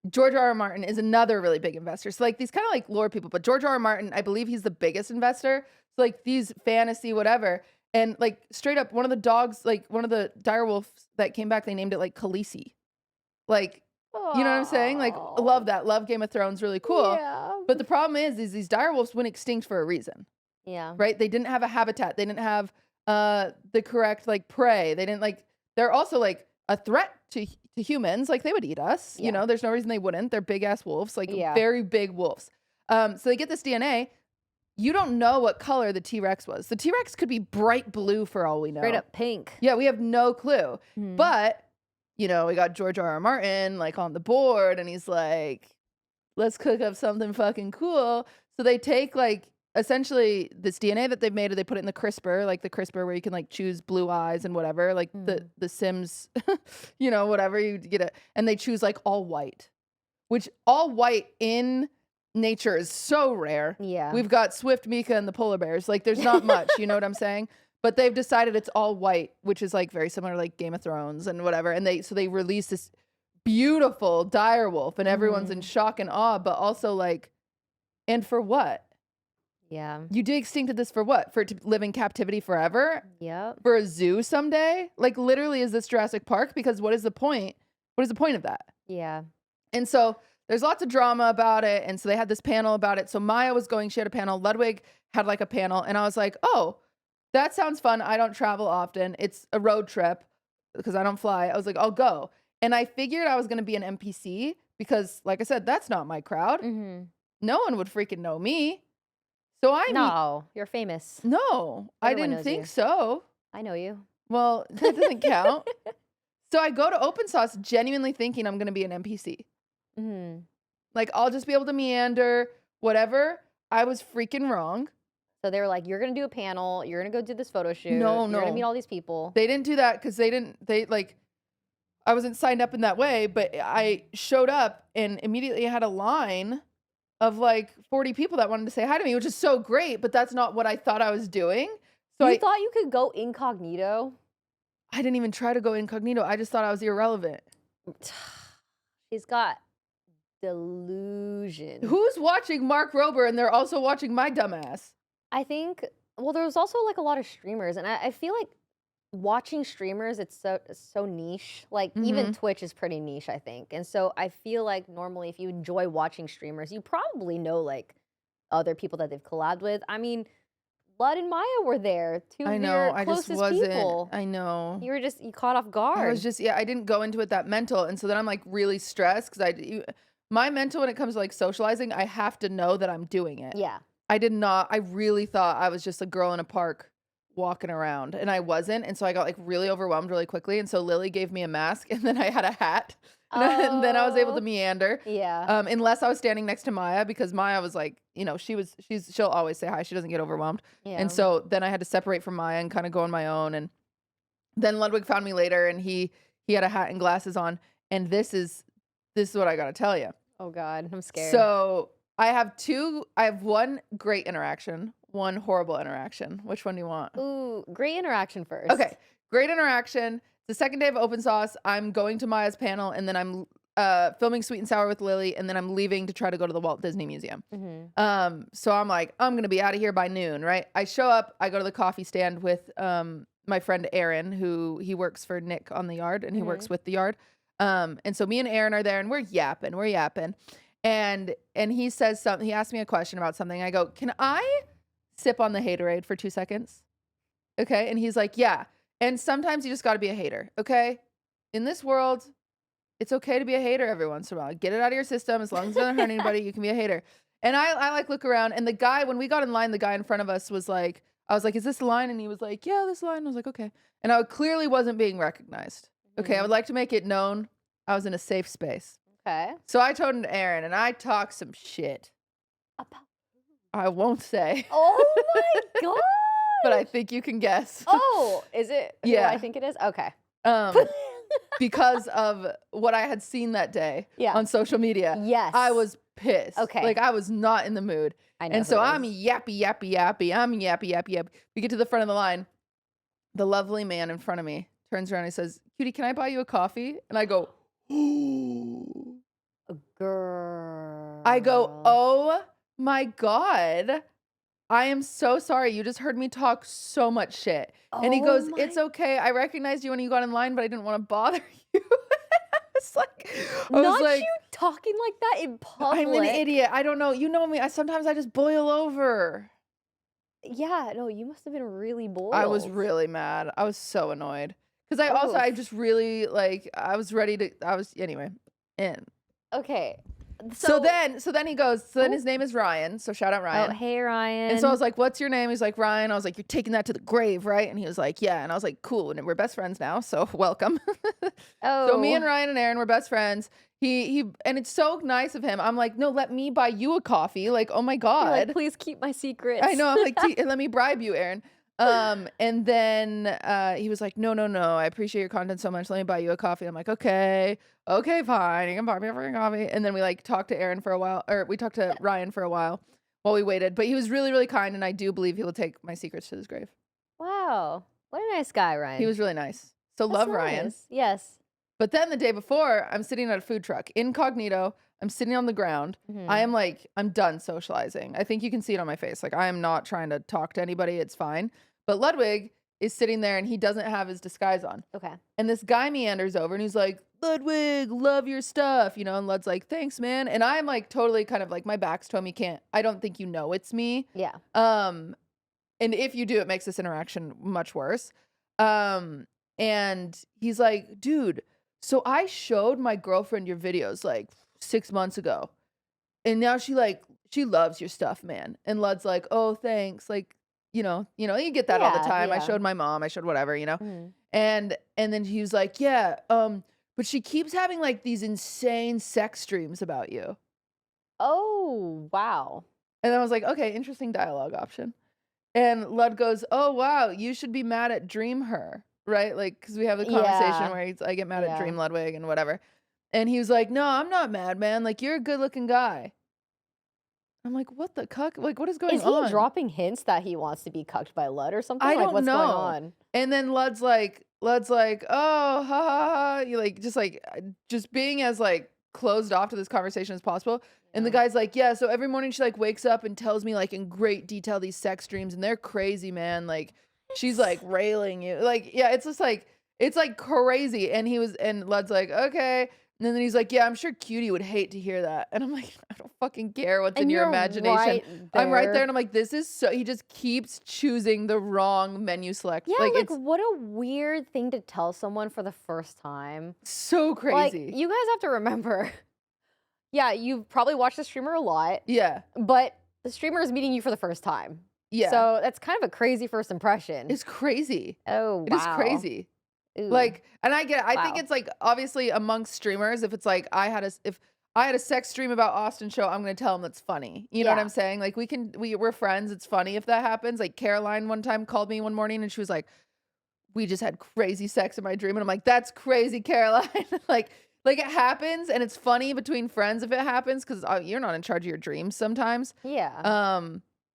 George R.R. Martin is another really big investor. So like these kind of like lore people, but George R.R. Martin, I believe he's the biggest investor. So like these fantasy, whatever. And like straight up, one of the dogs, like one of the dire wolves that came back, they named it like Khaleesi. Like, you know what I'm saying? Like, love that. Love Game of Thrones, really cool. Yeah. But the problem is these dire wolves went extinct for a reason, Yeah. right? They didn't have a habitat. They didn't have the correct like prey. They didn't like, they're also like a threat to humans. Like they would eat us, you know, there's no reason they wouldn't. They're big ass wolves, like very big wolves. So they get this DNA. you don't know what color the T-Rex was. The T-Rex could be bright blue for all we know. Straight up pink. Yeah, we have no clue. Mhm. But, you know, we got George R.R. Martin like on the board and he's like, let's cook up something fucking cool. So they take like essentially this DNA that they've made, they put it in the CRISPR, like the CRISPR where you can like choose blue eyes and whatever, like the Sims, you know, whatever you get it. And they choose like all white, which all white in nature is so rare. Yeah. We've got Swift, Mika, and the polar bears. Like there's not much, you know what I'm saying? But they've decided it's all white, which is like very similar to like Game of Thrones and whatever. And they released this beautiful dire wolf and everyone's in shock and awe, but also like, and for what? Yeah. You de-extincted this for what? For it to live in captivity forever? Yep. For a zoo someday? Like literally is this Jurassic Park? Because what is the point? What is the point of that? Yeah. And so there's lots of drama about it. And so they had this panel about it. So Maya was going, she had a panel. Ludwig had like a panel. And I was like, oh, that sounds fun. I don't travel often. It's a road trip because I don't fly. I was like, I'll go. And I figured I was going to be an NPC because, like I said, that's not my crowd. Mm-hmm. No one would freaking know me. So No, you're famous. No, I Everyone didn't knows think you. so. I know you. Well, that doesn't count. So I go to OpenSauce genuinely thinking I'm going to be an NPC. Mm-hmm. Like, I'll just be able to meander, whatever. I was freaking wrong. So they were like, you're going to do a panel. You're going to go do this photo shoot. No, You're going no. to meet all these people. They didn't do that because I wasn't signed up in that way, but I showed up and immediately had a line of like 40 people that wanted to say hi to me, which is so great, but that's not what I thought I was doing. So You thought you could go incognito? I didn't even try to go incognito. I just thought I was irrelevant. She's got delusion. Who's watching Mark Rober and they're also watching my dumbass? I think, well, there was also like a lot of streamers, and I feel like watching streamers, it's so niche. Like even Twitch is pretty niche, I think. And so I feel like normally if you enjoy watching streamers, you probably know like other people that they've collabed with. I mean, Lud and Maya were there, two of your closest people. I know. You caught off guard. I was just, I didn't go into it that mental. And so then I'm like really stressed because my mental when it comes to like socializing, I have to know that I'm doing it. Yeah. I did not, I really thought I was just a girl in a park walking around and I wasn't. And so I got like really overwhelmed really quickly. And so Lily gave me a mask and then I had a hat and then I was able to meander. Yeah. Unless I was standing next to Maya because Maya was like, you know, she'll always say hi. She doesn't get overwhelmed. Yeah. And so then I had to separate from Maya and kind of go on my own. And then Ludwig found me later and he had a hat and glasses on. And this is what I got to tell you. Oh God, I'm scared. So I have one great interaction, one horrible interaction. Which one do you want? Ooh, great interaction first. Okay, great interaction. The second day of OpenSauce, I'm going to Maya's panel, and then I'm filming Sweet and Sour with Lily, and then I'm leaving to try to go to the Walt Disney Museum. So I'm like, I'm gonna be out of here by noon, right? I show up, I go to the coffee stand with my friend Aaron, who he works for Nick on the Yard, and he works with the Yard. And so me and Aaron are there, and we're yapping. And he says something, he asked me a question about something. I go, can I sip on the haterade for 2 seconds? Okay. And he's like, yeah. And sometimes you just got to be a hater. Okay. In this world, it's okay to be a hater every once in a while. Get it out of your system. As long as it doesn't hurt anybody, you can be a hater. And I like look around, and the guy, when we got in line, the guy in front of us was like, I was like, is this the line? And he was like, yeah, this line. I was like, okay. And I clearly wasn't being recognized. Okay. I would like to make it known I was in a safe space. Okay. So I told him to Aaron, and I talked some shit. About I won't say. Oh my God. But I think you can guess. Oh, is it? who Yeah. I think it is. Okay. Because of what I had seen that day on social media. Yes. I was pissed. Okay. Like I was not in the mood. I know. And so who it I'm is. yappy. I'm yappy. We get to the front of the line. The lovely man in front of me turns around and he says, cutie, can I buy you a coffee? And I go, ooh. Girl. I go, oh my God. I am so sorry. You just heard me talk so much shit. And he goes, it's okay. I recognized you when you got in line, but I didn't want to bother you. I was like, you talking like that in public. I'm an idiot. I don't know. You know me. Sometimes I just boil over. Yeah, no, you must have been really bored. I was really mad. I was so annoyed. Because I just really, like, I was ready to, anyway. And Okay. So then he goes, so then Oh. his name is Ryan. So shout out Ryan. Oh, hey, Ryan. And so I was like, what's your name? He's like, Ryan. I was like, you're taking that to the grave, right? And he was like, yeah. And I was like, cool. And we're best friends now. So welcome. So me and Ryan and Aaron were best friends. He and it's so nice of him. I'm like, no, let me buy you a coffee. Like, oh my You're God. like, please keep my secrets. I know. I'm like, let me bribe you, Aaron. And then he was like, no, I appreciate your content so much. Let me buy you a coffee. I'm like, okay, fine. You can buy me a freaking coffee. And then we like talked to Aaron for a while, or we talked to Ryan for a while while we waited. But he was really, really kind, and I do believe he will take my secrets to his grave. Wow. What a nice guy, Ryan. He was really nice. So That's love Ryan. nice. Yes. But then the day before, I'm sitting at a food truck, incognito. I'm sitting on the ground. Mhm. I am like, I'm done socializing. I think you can see it on my face. Like, I am not trying to talk to anybody. It's fine. But Ludwig is sitting there and he doesn't have his disguise on. Okay. And this guy meanders over and he's like, Ludwig, love your stuff. You know, and Lud's like, thanks, man. And I'm like, totally kind of like, my back's to him. I don't think you know it's me. Yeah. And if you do, it makes this interaction much worse. And he's like, dude, so I showed my girlfriend your videos like 6 months ago. And now she loves your stuff, man. And Lud's like, oh, thanks. Like, you get that all the Yeah, time. I yeah. showed my mom, I showed whatever, Mhm. And then he was like, yeah, but she keeps having like these insane sex dreams about you. Oh, wow. And I was like, okay, interesting dialogue option. And Lud goes, oh, wow, you should be mad at Dream Her, right? Like, because we have the conversation Yeah. where I get mad at Yeah. Dream Ludwig and whatever. And he was like, no, I'm not mad, man. Like, you're a good looking guy. I'm like, what the cuck? Like, what is going Is he on? dropping hints that he wants to be cucked by Lud or something? I Like, don't what's know. going on? And then Lud's like, oh, ha ha ha. You just being as like closed off to this conversation as possible. And the guy's like, yeah, so every morning she like wakes up and tells me like in great detail these sex dreams and they're crazy, man. Like she's like railing you. Like, yeah, it's just like, it's like crazy. And Lud's like, okay. And then he's like, yeah, I'm sure Cutie would hate to hear that. And I'm like, I don't fucking care what's in And your you're imagination. right I'm right there there. and I'm like, this is so, he just keeps choosing the wrong menu select. Yeah, Like, like it's what a weird thing to tell someone for the first time. so Like, crazy. you guys have to remember, yeah, you've probably watched the streamer a lot, Yeah. but the streamer is meeting you for the first time. Yeah. So that's kind of a crazy first impression. It's crazy. Oh, It is wow. crazy. Ooh. Like, and I get it. I think Wow. it's like obviously amongst streamers, if it's like if I had a sex stream about Austin Show, I'm gonna tell him that's funny. You know what Yeah. I'm saying? Like we're friends. It's funny if that happens. Like Caroline one time called me one morning and she was like, we just had crazy sex in my dream. And I'm like, that's crazy, Caroline. like it happens and it's funny between friends if it happens because you're not in charge of your dreams sometimes. Yeah.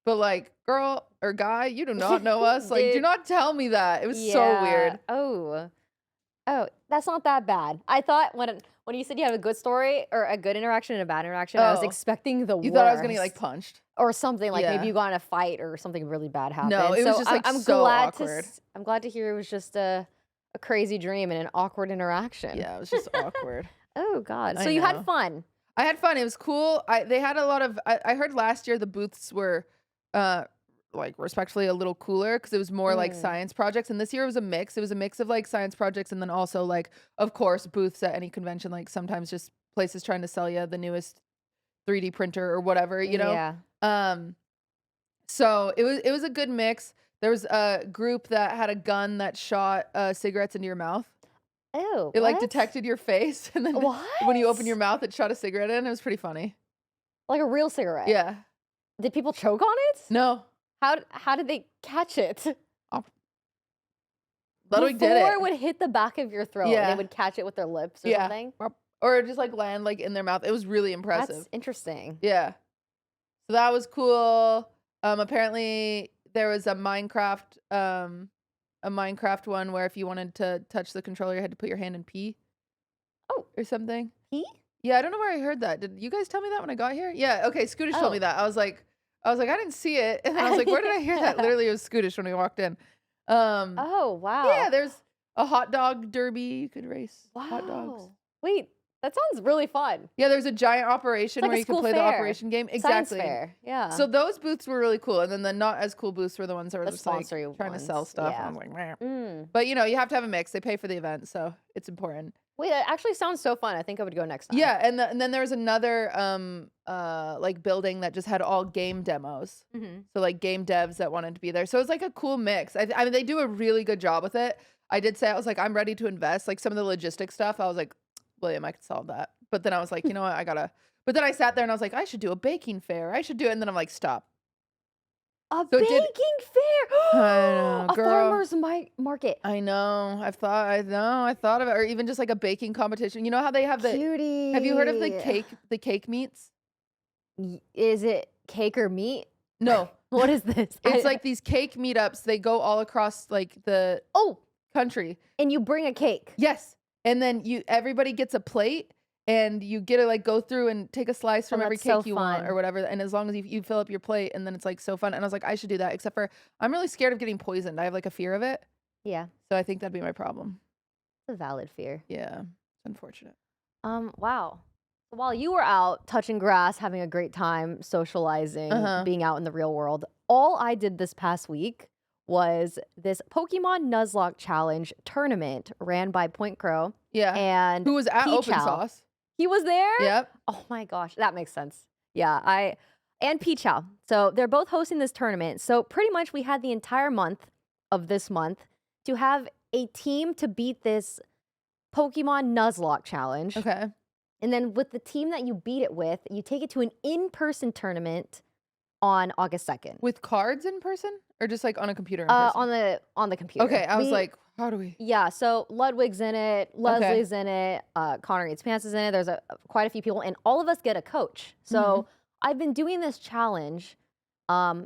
But like, girl or guy, you do not know us. Like, do Dude. not tell me that. It was so weird. Oh, that's not that bad. I thought when you said you had a good story or a good interaction and a bad interaction, I was Oh. expecting the worst. You thought I was gonna get like punched. or something like Yeah. maybe you got in a fight or something really bad happened. No, it was just, like, I'm so glad awkward. I'm glad to hear it was just a crazy dream and an awkward interaction. Yeah, it was just awkward. Oh God. I So you know. had fun. I had fun. It was cool. They had a lot of. I heard last year the booths were, like respectfully a little cooler because it was more like science projects, and this year it was a mix. It was a mix of like science projects and then also like, of course, booths at any convention. Like sometimes just places trying to sell you the newest 3D printer or whatever, you know. Yeah. So it was a good mix. There was a group that had a gun that shot cigarettes into your mouth. Oh. It like what? detected your face, and then when you open your mouth, it shot a cigarette in. It was pretty funny. Like a real cigarette. Yeah. Did people choke on it? No. How did they catch it? Ludwig did Before it. it would hit the back of your throat, Yeah. they would catch it with their lips or Yeah. something. Or just like land like in their mouth. It was really impressive. That's interesting. Yeah. So that was cool. Apparently there was a Minecraft one where if you wanted to touch the controller, you had to put your hand in P. Oh. Or something. P? Yeah, I don't know where I heard that. Did you guys tell me that when I got here? Yeah, okay, Scootish told me Oh. that. I was like, I didn't see it. And then I was like, where did I hear that? Literally it was Scootish when we walked in. Oh, wow. Yeah, there's a hot dog derby. You could race wow. hot dogs. Wait, That sounds really fun. Yeah, there's a giant operation like where a you can school play the fair. operation game. Science Exactly. fair. Yeah. So those booths were really cool, and then the not as cool booths were the ones that were The just like sponsory trying to sell ones, stuff. yeah. And I'm like, meh. Mm. But you know, you have to have a mix. They pay for the event, so it's important. Wait, that actually sounds so fun. I think I would go next time. Yeah, and then there was another like building that just had all game demos. Mhm. So like game devs that wanted to be there. So it was like a cool mix. I mean, they do a really good job with it. I did say I was like, I'm ready to invest. Like some of the logistic stuff, I was like, William, I could solve that. But then I was like, you know what, I gotta. But then I sat there and I was like, I should do a baking fair. I should do it. And then I'm like, stop. A So it baking did- fair. I know, A girl. farmer's market. I know. I thought of it, or even just like a baking competition. You know how they have the. Cutie. Have you heard of the cake meets? Is it cake or meat? No. What is this? It's like these cake meetups. They go all across like the oh, country. and you bring a cake. Yes. And then everybody gets a plate and you get to like go through and take a slice from every that's cake so you want fun. or whatever. And as long as you fill up your plate, and then it's like so fun. And I was like, I should do that, except for I'm really scared of getting poisoned. I have like a fear of it. Yeah, So I think that'd be my problem. it's a valid fear. Yeah. It's unfortunate. Wow. While you were out touching grass, having a great time, socializing, Uh-huh. being out in the real world, all I did this past week was this Pokemon Nuzlocke challenge tournament ran by Point Crow, Yeah. and Who was at Peach Owl. OpenSauce. he was there. Yep. Oh my gosh, that makes sense. Yeah, and Peach Owl. So they're both hosting this tournament. So pretty much we had the entire month of this month to have a team to beat this Pokemon Nuzlocke challenge. Okay. And then with the team that you beat it with, you take it to an in-person tournament on August 2nd. With cards in person or just like on a computer in person? On the computer. Okay. I was like, how do we? Yeah, so Ludwig's in it, Leslie's in it, Connor Eats Pants is in it. There's quite a few people, and all of us get a coach. So I've been doing this challenge,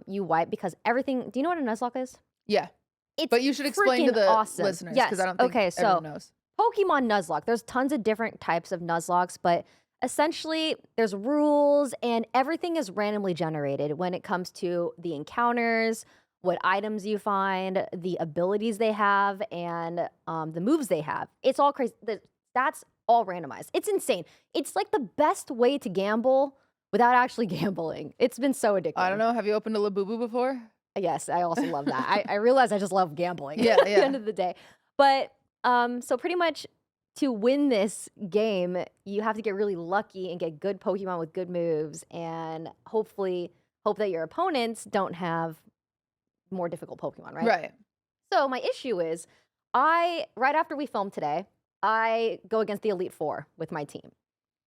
you wipe, because everything. Do you know what a Nuzlocke is? Yeah. It's But you should explain to freaking the awesome. listeners Yes. because I don't think Okay, so everyone knows. Pokemon Nuzlocke. There's tons of different types of Nuzlockes, but essentially there's rules and everything is randomly generated when it comes to the encounters, what items you find, the abilities they have, and the moves they have. It's all crazy. That's all randomized. It's insane. It's like the best way to gamble without actually gambling. It's been so addictive. I don't know. Have you opened a Labubu before? Yes, I also love that. I realize I just love gambling Yeah, at the yeah. end of the day. But so pretty much to win this game, you have to get really lucky and get good Pokemon with good moves, and hopefully hope that your opponents don't have more difficult Pokemon, right? Right. So my issue is, right after we filmed today, I go against the Elite Four with my team.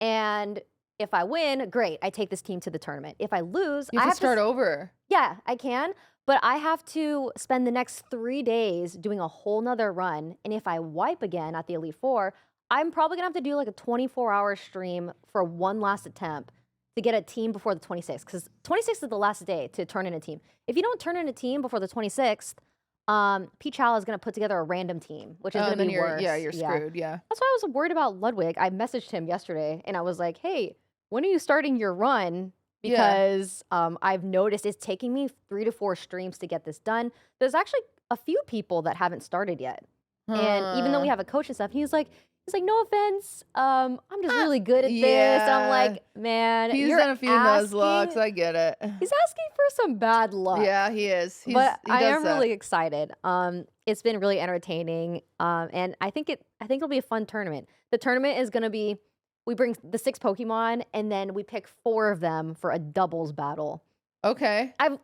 And if I win, great, I take this team to the tournament. If I lose, You I have have to start over. Yeah, I can, but I have to spend the next 3 days doing a whole nother run. And if I wipe again at the Elite Four, I'm probably gonna have to do like a 24-hour stream for one last attempt to get a team before the 26th, because 26th is the last day to turn in a team. If you don't turn in a team before the 26th, Peach Owl is gonna put together a random team, which is gonna Then be worse. Yeah, you're screwed. Yeah. That's why I was worried about Ludwig. I messaged him yesterday and I was like, hey, when are you starting your run? Yeah. Because I've noticed it's taking me 3 to 4 streams to get this done. There's actually a few people that haven't started yet. And even though we have a coach and stuff, he's like, no offense, I'm just really good at this. And I'm like, man, He's you're done a few Nuzlocks. I get it. He's asking for some bad luck. Yeah, he is. But He I does am that. really excited. It's been really entertaining, and I think it'll be a fun tournament. The tournament is gonna be, we bring the 6 Pokemon, and then we pick 4 of them for a doubles battle. Okay. I've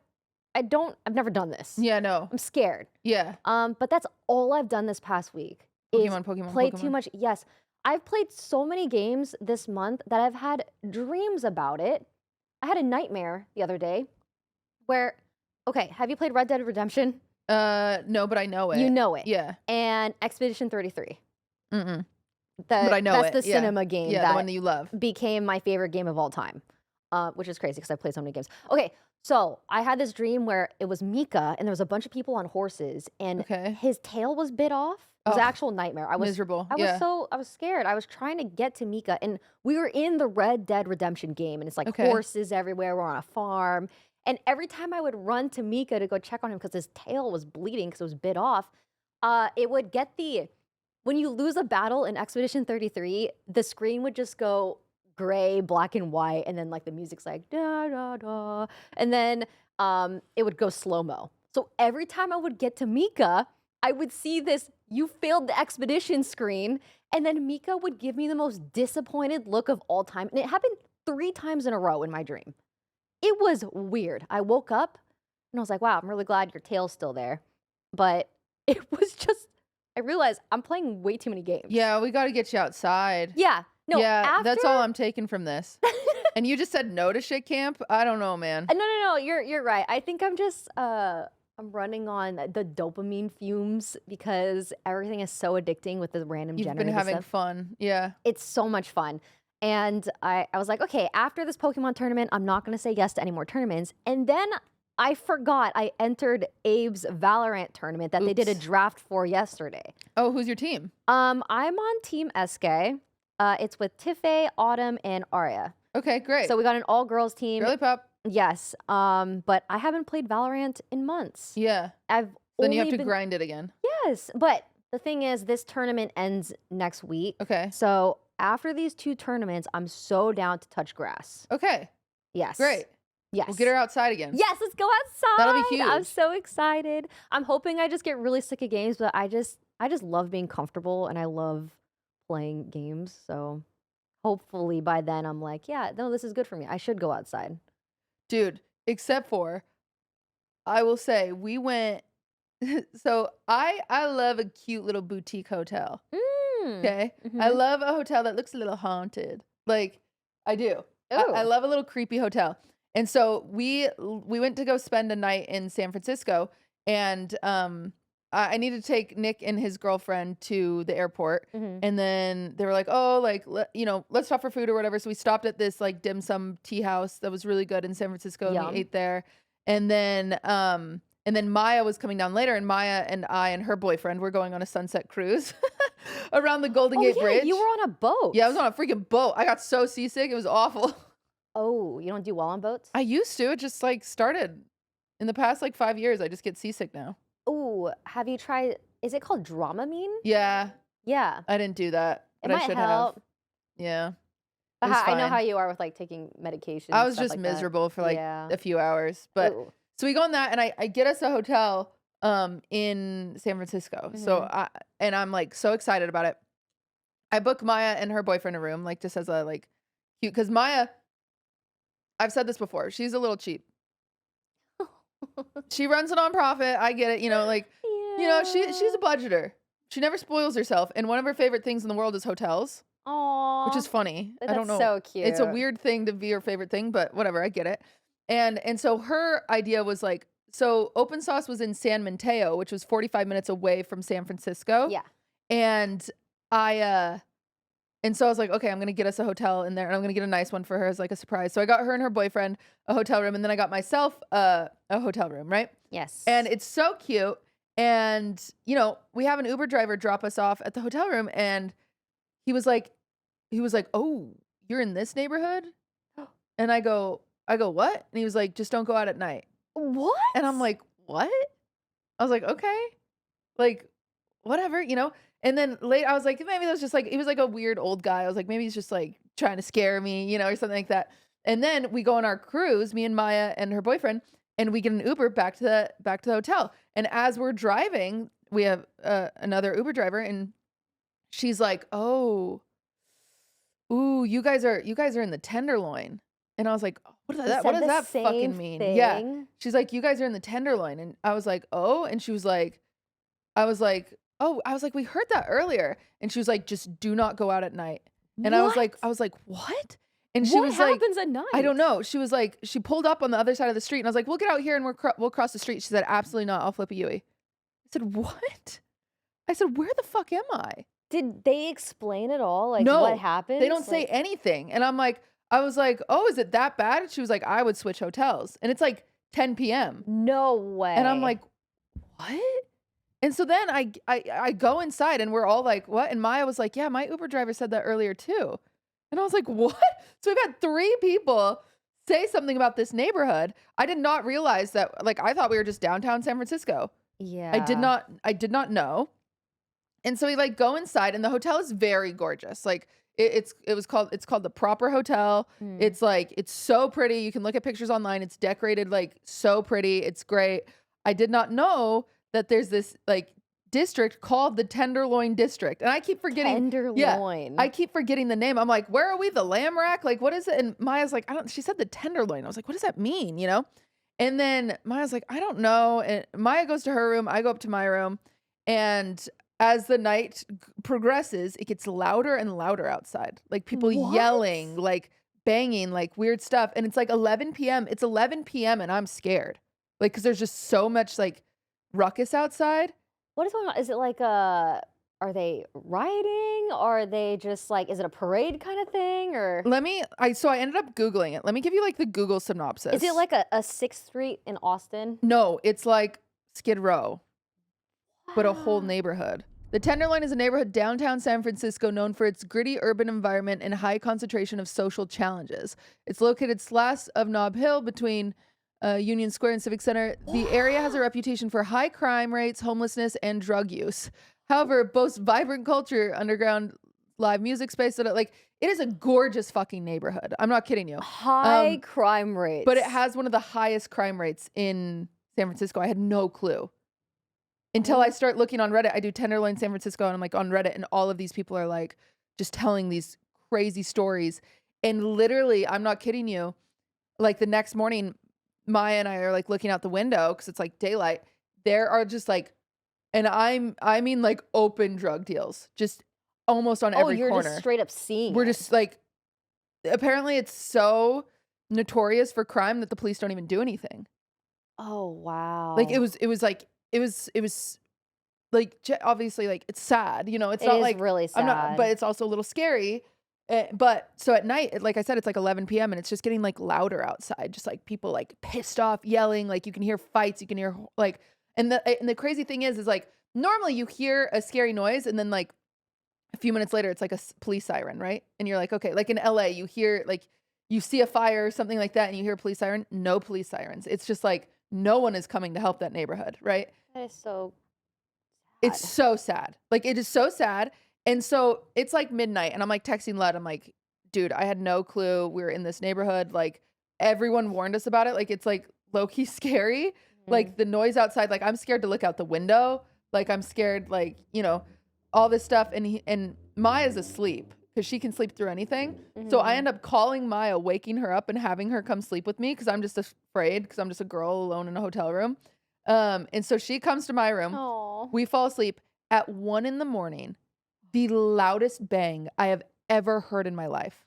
never done this. Yeah, no. I'm scared. Yeah. But that's all I've done this past week. Pokemon. Play too much. Yes, I've played so many games this month that I've had dreams about it. I had a nightmare the other day where, okay, have you played Red Dead Redemption? No, but I know it. You know it. Yeah. And Expedition 33. Mm-mm. But I know That's it. the Yeah. cinema game Yeah, that the one that you love. became my favorite game of all time, which is crazy because I've played so many games. Okay, so I had this dream where it was Mika and there was a bunch of people on horses and Okay. his tail was bit off. It was an Oh, actual nightmare. I was Miserable. I Yeah. was scared. I was trying to get to Mika, and we were in the Red Dead Redemption game, and it's like Okay. horses everywhere. We're on a farm, and every time I would run to Mika to go check on him because his tail was bleeding because it was bit off, it would get the when you lose a battle in Expedition 33, the screen would just go gray, black and white, and then like the music's like da da da, and then it would go slow-mo. So every time I would get to Mika, I would see this "you failed the expedition" screen, and then Mika would give me the most disappointed look of all time, and it happened 3 times in a row in my dream. It was weird. I woke up and I was like, "Wow, I'm really glad your tail's still there," but it was just. I realized I'm playing way too many games. Yeah, we got to get you outside. Yeah. No, Yeah, that's all after I'm taking from this. And you just said no to shit camp? I don't know, man. No, you're right. I think I'm just I'm running on the dopamine fumes because everything is so addicting with the random You've been generated having stuff. fun. Yeah. It's so much fun. And I was like, okay, after this Pokemon tournament, I'm not gonna say yes to any more tournaments. And then I forgot I entered Abe's Valorant tournament that they did a Oops. draft for yesterday. Oh, who's your team? I'm on Team SK. It's with Tiffy, Autumn, and Arya. Okay, great. So we got an all-girls team. Girly pop. Yes. But I haven't played Valorant in months. Yeah. I've Then you have only to grind it again. Yes, but the thing is, this tournament ends next week. Okay. So after these 2 tournaments, I'm so down to touch grass. Okay. Yes. Great. Yes. We'll get her outside again. Yes, let's go outside. That'll be I'm huge. so excited. I'm hoping I just get really sick of games, but I just love being comfortable and I love playing games. So hopefully by then I'm like, yeah, no, this is good for me. I should go outside. Dude, except for, I will say, we went, so I love a cute little boutique hotel. Okay? I Mhm. love a hotel that looks a little haunted. Like, I do. I Ooh. love a little creepy hotel. And so we went to go spend a night in San Francisco, and I needed to take Nick and his girlfriend to the airport. Mhm. And then they were like, "Oh, like let's stop for food or whatever." So we stopped at this like dim sum tea house that was really good in San Francisco, and Yum. we ate there. And then Maya was coming down later, and Maya and I and her boyfriend were going on a sunset cruise around the Golden Oh Gate yeah, Bridge. you were on a boat. Yeah, I was on a freaking boat. I got so seasick. It was awful. Oh, you don't do well on boats? I used to. It just like started in the past like 5 years. I just get seasick now. Ooh, have you tried? Is it called Dramamine? Yeah, Yeah, I didn't do that, it but I might should help. have. Yeah, it But was I know how fine. you are with like taking medication. I was stuff just like that. miserable for like Yeah. a few hours. But Ooh. so we go on that, and I get us a hotel in San Francisco. So I'm like so excited about it. I book Maya and her boyfriend a room, like just as a like cute, because Maya, I've said this before, she's a little cheap. She runs a nonprofit. I get it. Like, she's a budgeter. She never spoils herself. And one of her favorite things in the world is hotels, Aww. which is funny. I don't know. So cute. It's a weird thing to be her favorite thing, but whatever. I get it. And so her idea was like, so OpenSauce was in San Mateo, which was 45 minutes away from San Francisco. Yeah. And so I was like, okay, I'm gonna get us a hotel in there, and I'm gonna get a nice one for her as like a surprise. So I got her and her boyfriend a hotel room, and then I got myself a hotel room, right? Yes. And it's so cute. And we have an Uber driver drop us off at the hotel room, and he was like, "Oh, you're in this neighborhood?" And I go, "What?" And he was like, "Just don't go out at night." What? And I'm like, "What?" I was like, "Okay." Like, whatever. And then late, I was like, maybe that was just like, he was like a weird old guy. I was like, maybe he's just like trying to scare me, or something like that. And then we go on our cruise, me and Maya and her boyfriend, and we get an Uber back to the hotel. And as we're driving, we have another Uber driver, and she's like, "Oh, ooh, you guys are in the Tenderloin." And I was like, "What does that? What does that fucking mean?" Yeah. She's like, "You guys are in the Tenderloin," and I was like, "Oh," and she was like, I was like, "Oh," I was like, "We heard that earlier," and she was like, "Just do not go out at night." And I was like, "What?" And she What was like, happens at night? "I don't know." She was like, she pulled up on the other side of the street, and I was like, "We'll get out here and we'll cross the street." She said, "Absolutely not. I'll flip a Yui." I said, "What?" I said, "Where the fuck am I?" Did they explain it all? Like No, what happened? They don't say anything. And I was like, "Oh, is it that bad?" And she was like, "I would switch hotels." And it's like 10 p.m. No way. And I'm like, "What?" And so then I go inside, and we're all like, "What?" And Maya was like, "Yeah, my Uber driver said that earlier too." And I was like, "What?" So we've had 3 people say something about this neighborhood. I did not realize that, like, I thought we were just downtown San Francisco. yeah. I did not know. And so we like go inside, and the hotel is very gorgeous. Like it's called the Proper Hotel. Mm. It's so pretty. You can look at pictures online. It's decorated like so pretty. It's great. I did not know that there's this like district called the Tenderloin District, and I keep forgetting. Yeah, Tenderloin. I keep forgetting the name. I'm like, where are we? The lamb rack? Like, what is it? And Maya's like, I don't. She said the tenderloin. I was like, what does that mean? You know? And then Maya's like, I don't know. And Maya goes to her room. I go up to my room, and as the night progresses, it gets louder and louder outside. Like people What? yelling, like banging, like weird stuff. And it's like 11 p.m. It's 11 p.m. and I'm scared. Like, cause there's just so much like ruckus outside. What is going on? Is it like are they rioting? Or are they just like, is it a parade kind of thing? Or So I ended up Googling it. Let me give you like the Google synopsis. is it like a 6th Street in Austin? No, it's like Skid Row, but a whole Wow. neighborhood. The Tenderloin is a neighborhood downtown San Francisco known for its gritty urban environment and high concentration of social challenges. It's located south of Nob Hill between Union Square and Civic Center. The area has a reputation for high crime rates, homelessness, and drug use. However, it boasts vibrant culture, underground live music space. It is a gorgeous fucking neighborhood. I'm not kidding you. High crime rates. But it has one of the highest crime rates in San Francisco. I had no clue. Until I start looking on Reddit. I do Tenderloin San Francisco, and I'm like on Reddit, and all of these people are like just telling these crazy stories. And literally, I'm not kidding you, like the next morning, Maya and I are like looking out the window because it's like daylight. There are just like, and I mean like open drug deals, just almost on every you're corner. just straight up seeing We're it. just like, apparently it's so notorious for crime that the police don't even do anything. Oh, wow. Like it was like obviously like it's sad, you know. It's It not is like really I'm not, sad. but it's also a little scary. But so at night, like I said, it's like 11 p.m. and it's just getting like louder outside, just like people like pissed off, yelling. Like you can hear fights, you can hear like, and the crazy thing is like normally you hear a scary noise and then like a few minutes later it's like a police siren, right? And you're like, okay, like in LA, you hear like you see a fire or something like that, and you hear a police siren. No police sirens. It's just like no one is coming to help that neighborhood, right? That is so It's sad. so sad. Like it is so sad. And so it's like midnight and I'm like texting Lud. I'm like, dude, I had no clue we were in this neighborhood. Like everyone warned us about it. Like it's like low-key scary. Like the noise outside, like I'm scared to look out the window. Like I'm scared, like, you know, all this stuff. And Maya's asleep because she can sleep through anything. So I end up calling Maya, waking her up and having her come sleep with me because I'm just afraid because I'm just a girl alone in a hotel room. And so she comes to my room. Oh. We fall asleep at 1 a.m. The loudest bang I have ever heard in my life.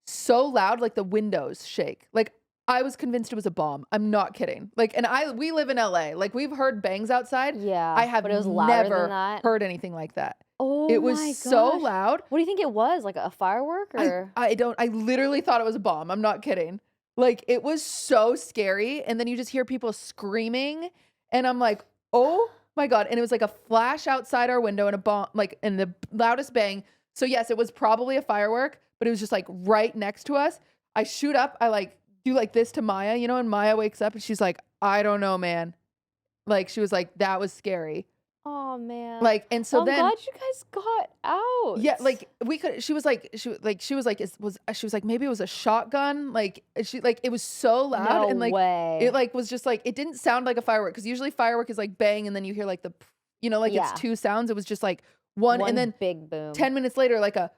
So loud, like the windows shake. Like I was convinced it was a bomb. I'm not kidding. Like, and we live in LA. Like we've heard bangs outside. Yeah. I have but it was louder never than that. heard anything like that. Oh, It was my so gosh. loud. What do you think it was? Like a firework or? I literally thought it was a bomb. I'm not kidding. Like it was so scary. And then you just hear people screaming. And I'm like, oh my God. And it was like a flash outside our window and a bomb, like, and the loudest bang. So yes, it was probably a firework, but it was just like right next to us. I shoot up. I like do like this to Maya, you know, and Maya wakes up and she's like, I don't know, man. Like she was like, that was scary. Oh, man. Like, and so I'm then glad you guys got out. yeah, like we could. She was like, maybe it was a shotgun. Like it was so loud No and like way. it like was just like it didn't sound like a firework because usually firework is like bang and then you hear like the, you know, like Yeah. it's two sounds. It was just like one and then big boom. 10 minutes later like a,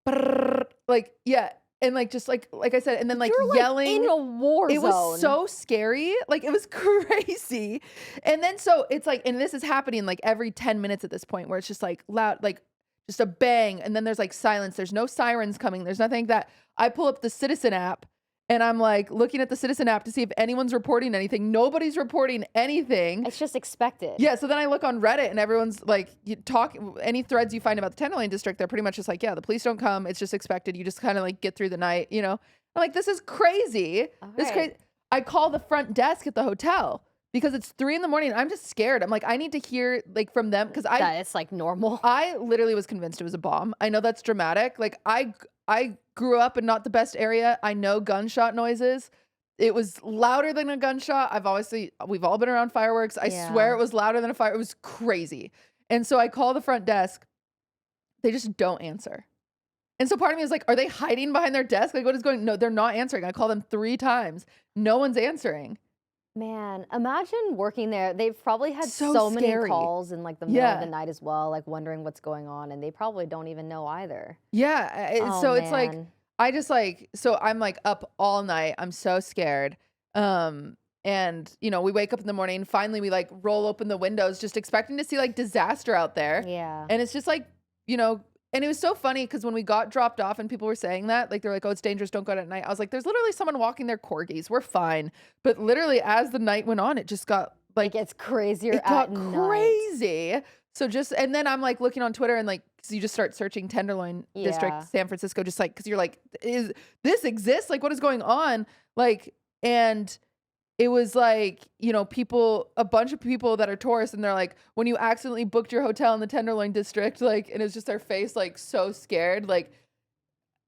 brrrr, like yeah, and like just like I said, and then like You're yelling. like in a war It zone. was so scary. Like it was crazy. And then so it's like, and this is happening like every 10 minutes at this point where it's just like loud, like just a bang. And then there's like silence. There's no sirens coming. There's nothing like that. I pull up the Citizen app and I'm like looking at the Citizen app to see if anyone's reporting anything. Nobody's reporting anything. It's just expected. Yeah. So then I look on Reddit and everyone's like, you talk any threads you find about the Tenderloin district, they're pretty much just like, yeah, the police don't come. It's just expected. You just kind of like get through the night, you know? I'm like, this is crazy. This is crazy. I call the front desk at the hotel because it's 3 a.m. I'm just scared. I'm like, I need to hear like from them because It's like normal. I literally was convinced it was a bomb. I know that's dramatic. Like I grew up in not the best area. I know gunshot noises. It was louder than a gunshot. We've all been around fireworks. I Yeah. swear it was louder than a fire. It was crazy. And so I call the front desk they just don't answer. And so part of me is like, are they hiding behind their desk? Like, what is going? No, they're not answering. I call them 3 times. No one's answering. Man, imagine working there. They've probably had So so many scary. calls in like the middle of the Yeah. night as well, like wondering what's going on, and they probably don't even know either. Yeah. Oh So it's like, man. I just like, so I'm like up all night. I'm so scared. And you know, we wake up in the morning, finally we like roll open the windows, just expecting to see like disaster out there. Yeah. And it's just like, you know, and it was so funny because when we got dropped off and people were saying that, like they're like, oh, it's dangerous, don't go out at night. I was like, there's literally someone walking their corgis. We're fine. But literally as the night went on, it just got It like, gets crazier it got at night. crazy. So just, and then I'm like looking on Twitter and like, so you just start searching Tenderloin Yeah. District, San Francisco, just like, cause you're like, is this exists? Like, what is going on? Like, and it was like, you know, people, a bunch of people that are tourists, and they're like, when you accidentally booked your hotel in the Tenderloin District, like, and it's just their face, like, so scared, like,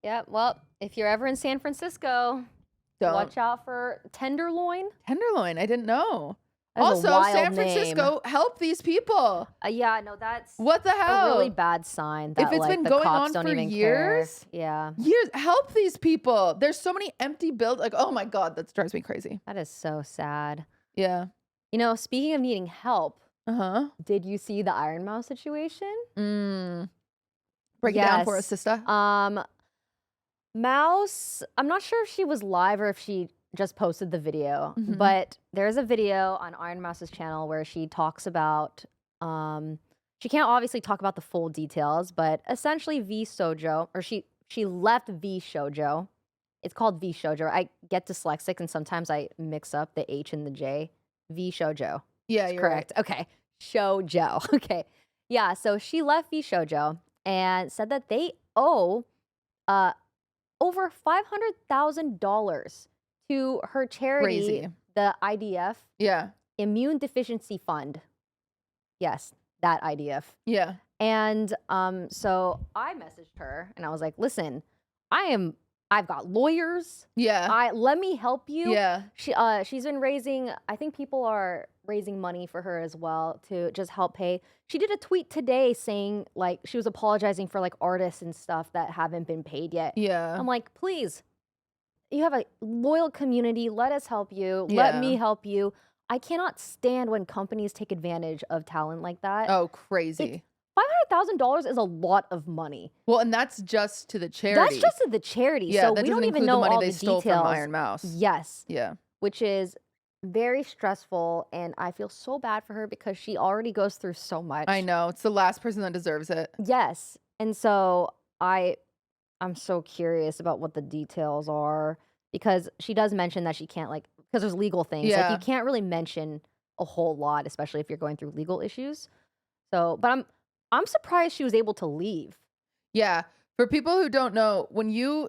Yeah, well, if you're ever in San Francisco, don't. watch out for Tenderloin. Tenderloin, I didn't know. That is a Also, wild San name. Francisco, help these people. Yeah, no, that's What the a hell? really bad sign that If it's like been the going cops on don't for even years? care. Yeah, Years, help these people. There's so many empty buildings. Like, oh my God, that drives me crazy. that is so sad. Yeah. You know, speaking of needing help, Uh-huh. did you see the IronMouse situation? Break it down for us, Yes. sister. Mouse, I'm not sure if she was live or if she just posted the video, Mhm. but there's a video on Iron Mouse's channel where she talks about, she can't obviously talk about the full details, but essentially V Shoujo, or she left V Shoujo. It's called V Shoujo. I get dyslexic and sometimes I mix up the H and the J. V Shoujo. Yeah, It's you're correct. Okay. Shoujo. Okay. Yeah, so she left V Shoujo and said that they owe uh over $500,000 to her right. charity, Crazy. the IDF, Yeah. Immune Deficiency Fund. Yes, that IDF. Yeah. And so I messaged her and I was like, listen, I've got lawyers. Yeah. Let me help you. Yeah. She's been raising, I think people are raising money for her as well to just help pay. She did a tweet today saying like she was apologizing for like artists and stuff that haven't been paid yet. Yeah. I'm like, please, you have a loyal community. Let us help you. Let me Yeah. help you. I cannot stand when companies take advantage of talent like that. Oh, crazy. $500,000 is a lot of money. Well, and that's just to the charity. That's just to the charity. Yeah, so that we doesn't don't even include the know money all they the stole details. from Iron Mouse. Yes, Yeah. which is very stressful, and I feel so bad for her because she already goes through so much. I know. It's the last person that deserves it. Yes, and so I'm so curious about what the details are because she does mention that she can't like because there's legal things. Like Yeah. you can't really mention a whole lot, especially if you're going through legal issues. So, but I'm surprised she was able to leave. Yeah. For people who don't know, when you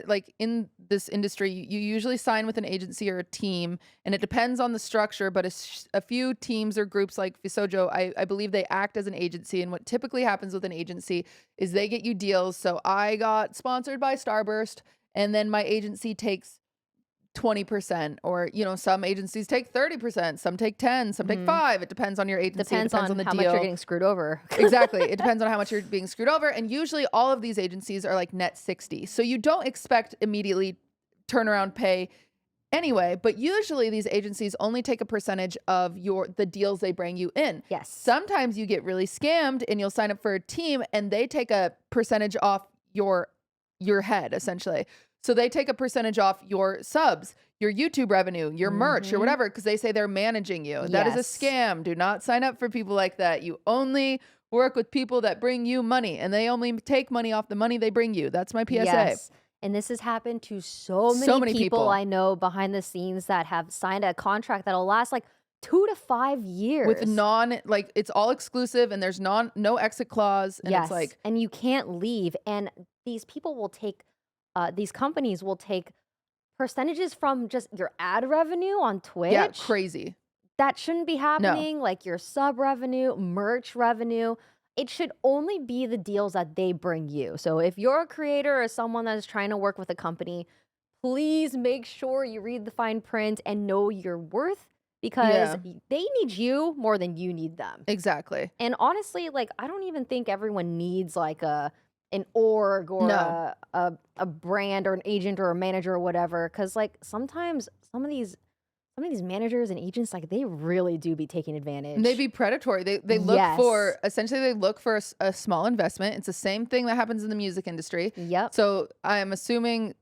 like in this industry, you usually sign with an agency or a team, and it depends on the structure. But a few teams or groups like Visojo, I believe they act as an agency. And what typically happens with an agency is they get you deals. So I got sponsored by Starburst, and then my agency takes 20%, or you know, some agencies take 30%, some take 10, some take 5. It depends on your agency. Depends it depends on the how deal. much you're getting screwed over. Exactly. It depends on how much you're being screwed over. And usually all of these agencies are like net 60. So you don't expect immediately turnaround pay anyway, but usually these agencies only take a percentage of the deals they bring you in. Yes. Sometimes you get really scammed and you'll sign up for a team and they take a percentage off your head, essentially. So they take a percentage off your subs, your YouTube revenue, your merch, or whatever, because they say they're managing you. That is a Yes. scam. Do not sign up for people like that. You only work with people that bring you money, and they only take money off the money they bring you. That's my PSA. Yes. And this has happened to so many people I know behind the scenes that have signed a contract that'll last like 2 to 5 years. With like it's all exclusive and there's no exit clause. And yes. it's like, and you can't leave. And these people will take, these companies will take percentages from just your ad revenue on Twitch. yeah, crazy. That shouldn't be happening. Like your sub revenue, merch revenue. It should only be the deals that they bring you. So if you're a creator or someone that is trying to work with a company, please make sure you read the fine print and know your worth, because Yeah. they need you more than you need them. Exactly. And honestly, like, I don't even think everyone needs like an org or No. a brand or an agent or a manager or whatever. Cause like sometimes some of these managers and agents, like they really do be taking advantage. And they be predatory. They look for, essentially they look for a small investment. It's the same thing that happens in the music industry. Yep. So I am assuming,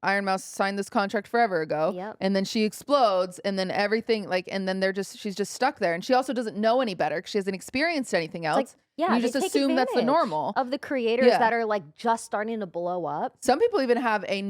IronMouse signed this contract forever ago. Yep. And then she explodes, and then everything, like, and then she's just stuck there. And she also doesn't know any better because she hasn't experienced anything else. Like, yeah, you they just take assume that's the advantage normal. of the creators that are like just starting to blow up. Some people even have a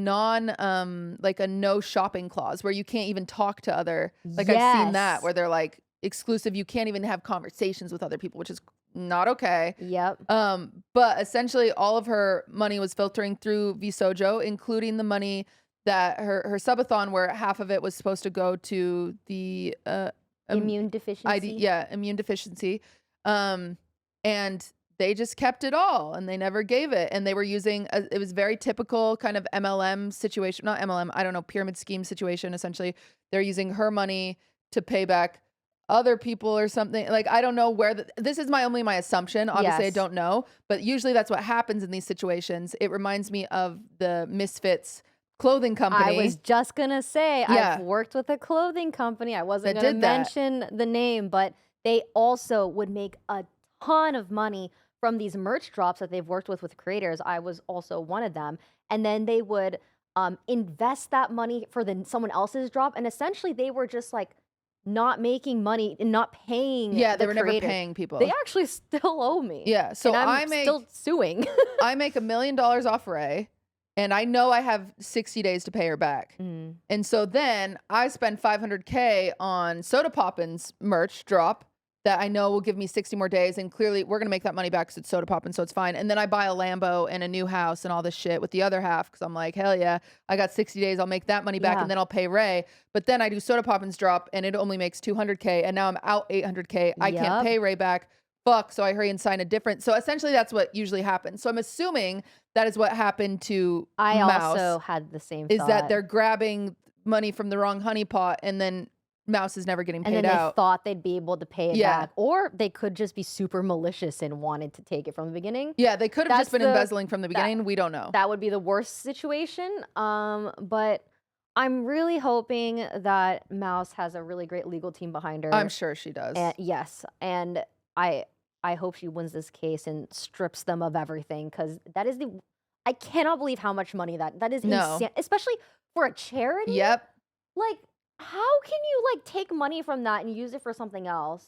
like a no shopping clause where you can't even talk to other, like I've seen that where they're like exclusive. You can't even have conversations with other people, which is not okay. Yep. But essentially all of her money was filtering through VSojo, including the money that her subathon, where half of it was supposed to go to the Immune deficiency. immune deficiency. And they just kept it all and they never gave it. And they were using, it was very typical kind of MLM situation, not MLM, I don't know, pyramid scheme situation. Essentially, they're using her money to pay back other people or something. Like, I don't know where, this is my assumption. Obviously, I don't know. But usually that's what happens in these situations. It reminds me of the Misfits clothing company. I was just gonna say, I've worked with a clothing company. I wasn't gonna mention the name, but they also would make a ton of money from these merch drops that they've worked with creators. I was also one of them. And then they would invest that money for someone else's drop. And essentially they were just like not making money and not paying. Yeah, they were never paying people. They actually still owe me. Yeah, so I'm still suing. I make $1 million off Ray. And I know I have 60 days to pay her back. And so then I spend $500K on Soda Poppin's merch drop that I know will give me 60 more days. And clearly we're going to make that money back because it's Soda Poppin', so it's fine. And then I buy a Lambo and a new house and all this shit with the other half because I'm like, hell yeah, I got 60 days. I'll make that money back and then I'll pay Ray. But then I do Soda Poppin's drop and it only makes 200K. And now I'm out 800K. I can't pay Ray back. Fuck. So I hurry and sign a different. So essentially that's what usually happens. So I'm assuming that is what happened to I Mouse. also had the same Is thought. that they're grabbing money from the wrong honeypot and then Mouse is never getting paid out. And then they thought they'd be able to pay it back. Or they could just be super malicious and wanted to take it from the beginning. Yeah, they could have just been embezzling from the beginning. We don't know. That would be the worst situation. But I'm really hoping that Mouse has a really great legal team behind her. I'm sure she does. Yes. And I hope she wins this case and strips them of everything, because that is I cannot believe how much money that is insane, especially for a charity. Yep. Like, how can you like take money from that and use it for something else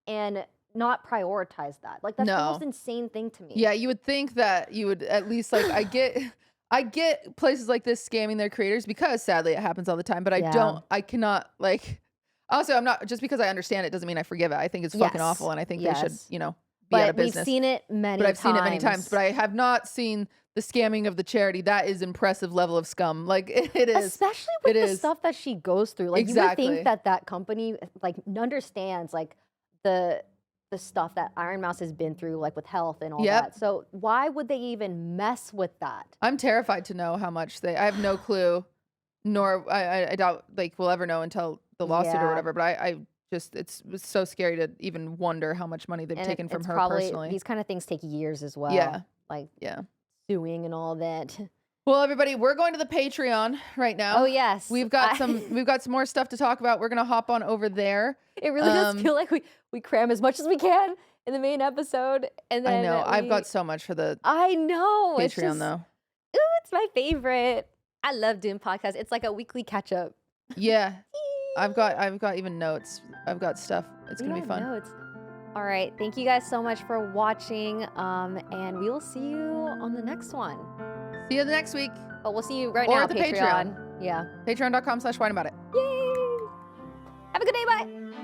and not prioritize that? Like, that's the most insane thing to me. Yeah, you would think that you would at least like I get places like this scamming their creators because sadly it happens all the time, but I cannot like also I'm not just because I understand it doesn't mean I forgive it. I think it's fucking awful and I think they should, be out of business. We've seen it many times. But I've seen it many times, but I have not seen the scamming of the charity. That is impressive level of scum. Like it is. Especially with the stuff that she goes through. Like you would think that company like understands like the stuff that IronMouse has been through, like with health and all that. So why would they even mess with that? I'm terrified to know how much I have no clue, nor I doubt like we'll ever know until the lawsuit or whatever. But I just it's so scary to even wonder how much money they've taken from her personally. These kind of things take years as well. Yeah. Like suing and all that. Well, everybody, we're going to the Patreon right now. Oh yes. We've got some more stuff to talk about. We're gonna hop on over there. It really does feel like we cram as much as we can in the main episode. And then I know. I've got so much for the Patreon though. Ooh, it's my favorite. I love doing podcasts. It's like a weekly catch up. Yeah. I've got even notes. I've got stuff. It's gonna be fun. Notes. All right. Thank you guys so much for watching. And we will see you on the next one. See you the next week. But we'll see you right now. Or at the Patreon. Yeah. Patreon.com/whineaboutit. Yay. Have a good day. Bye.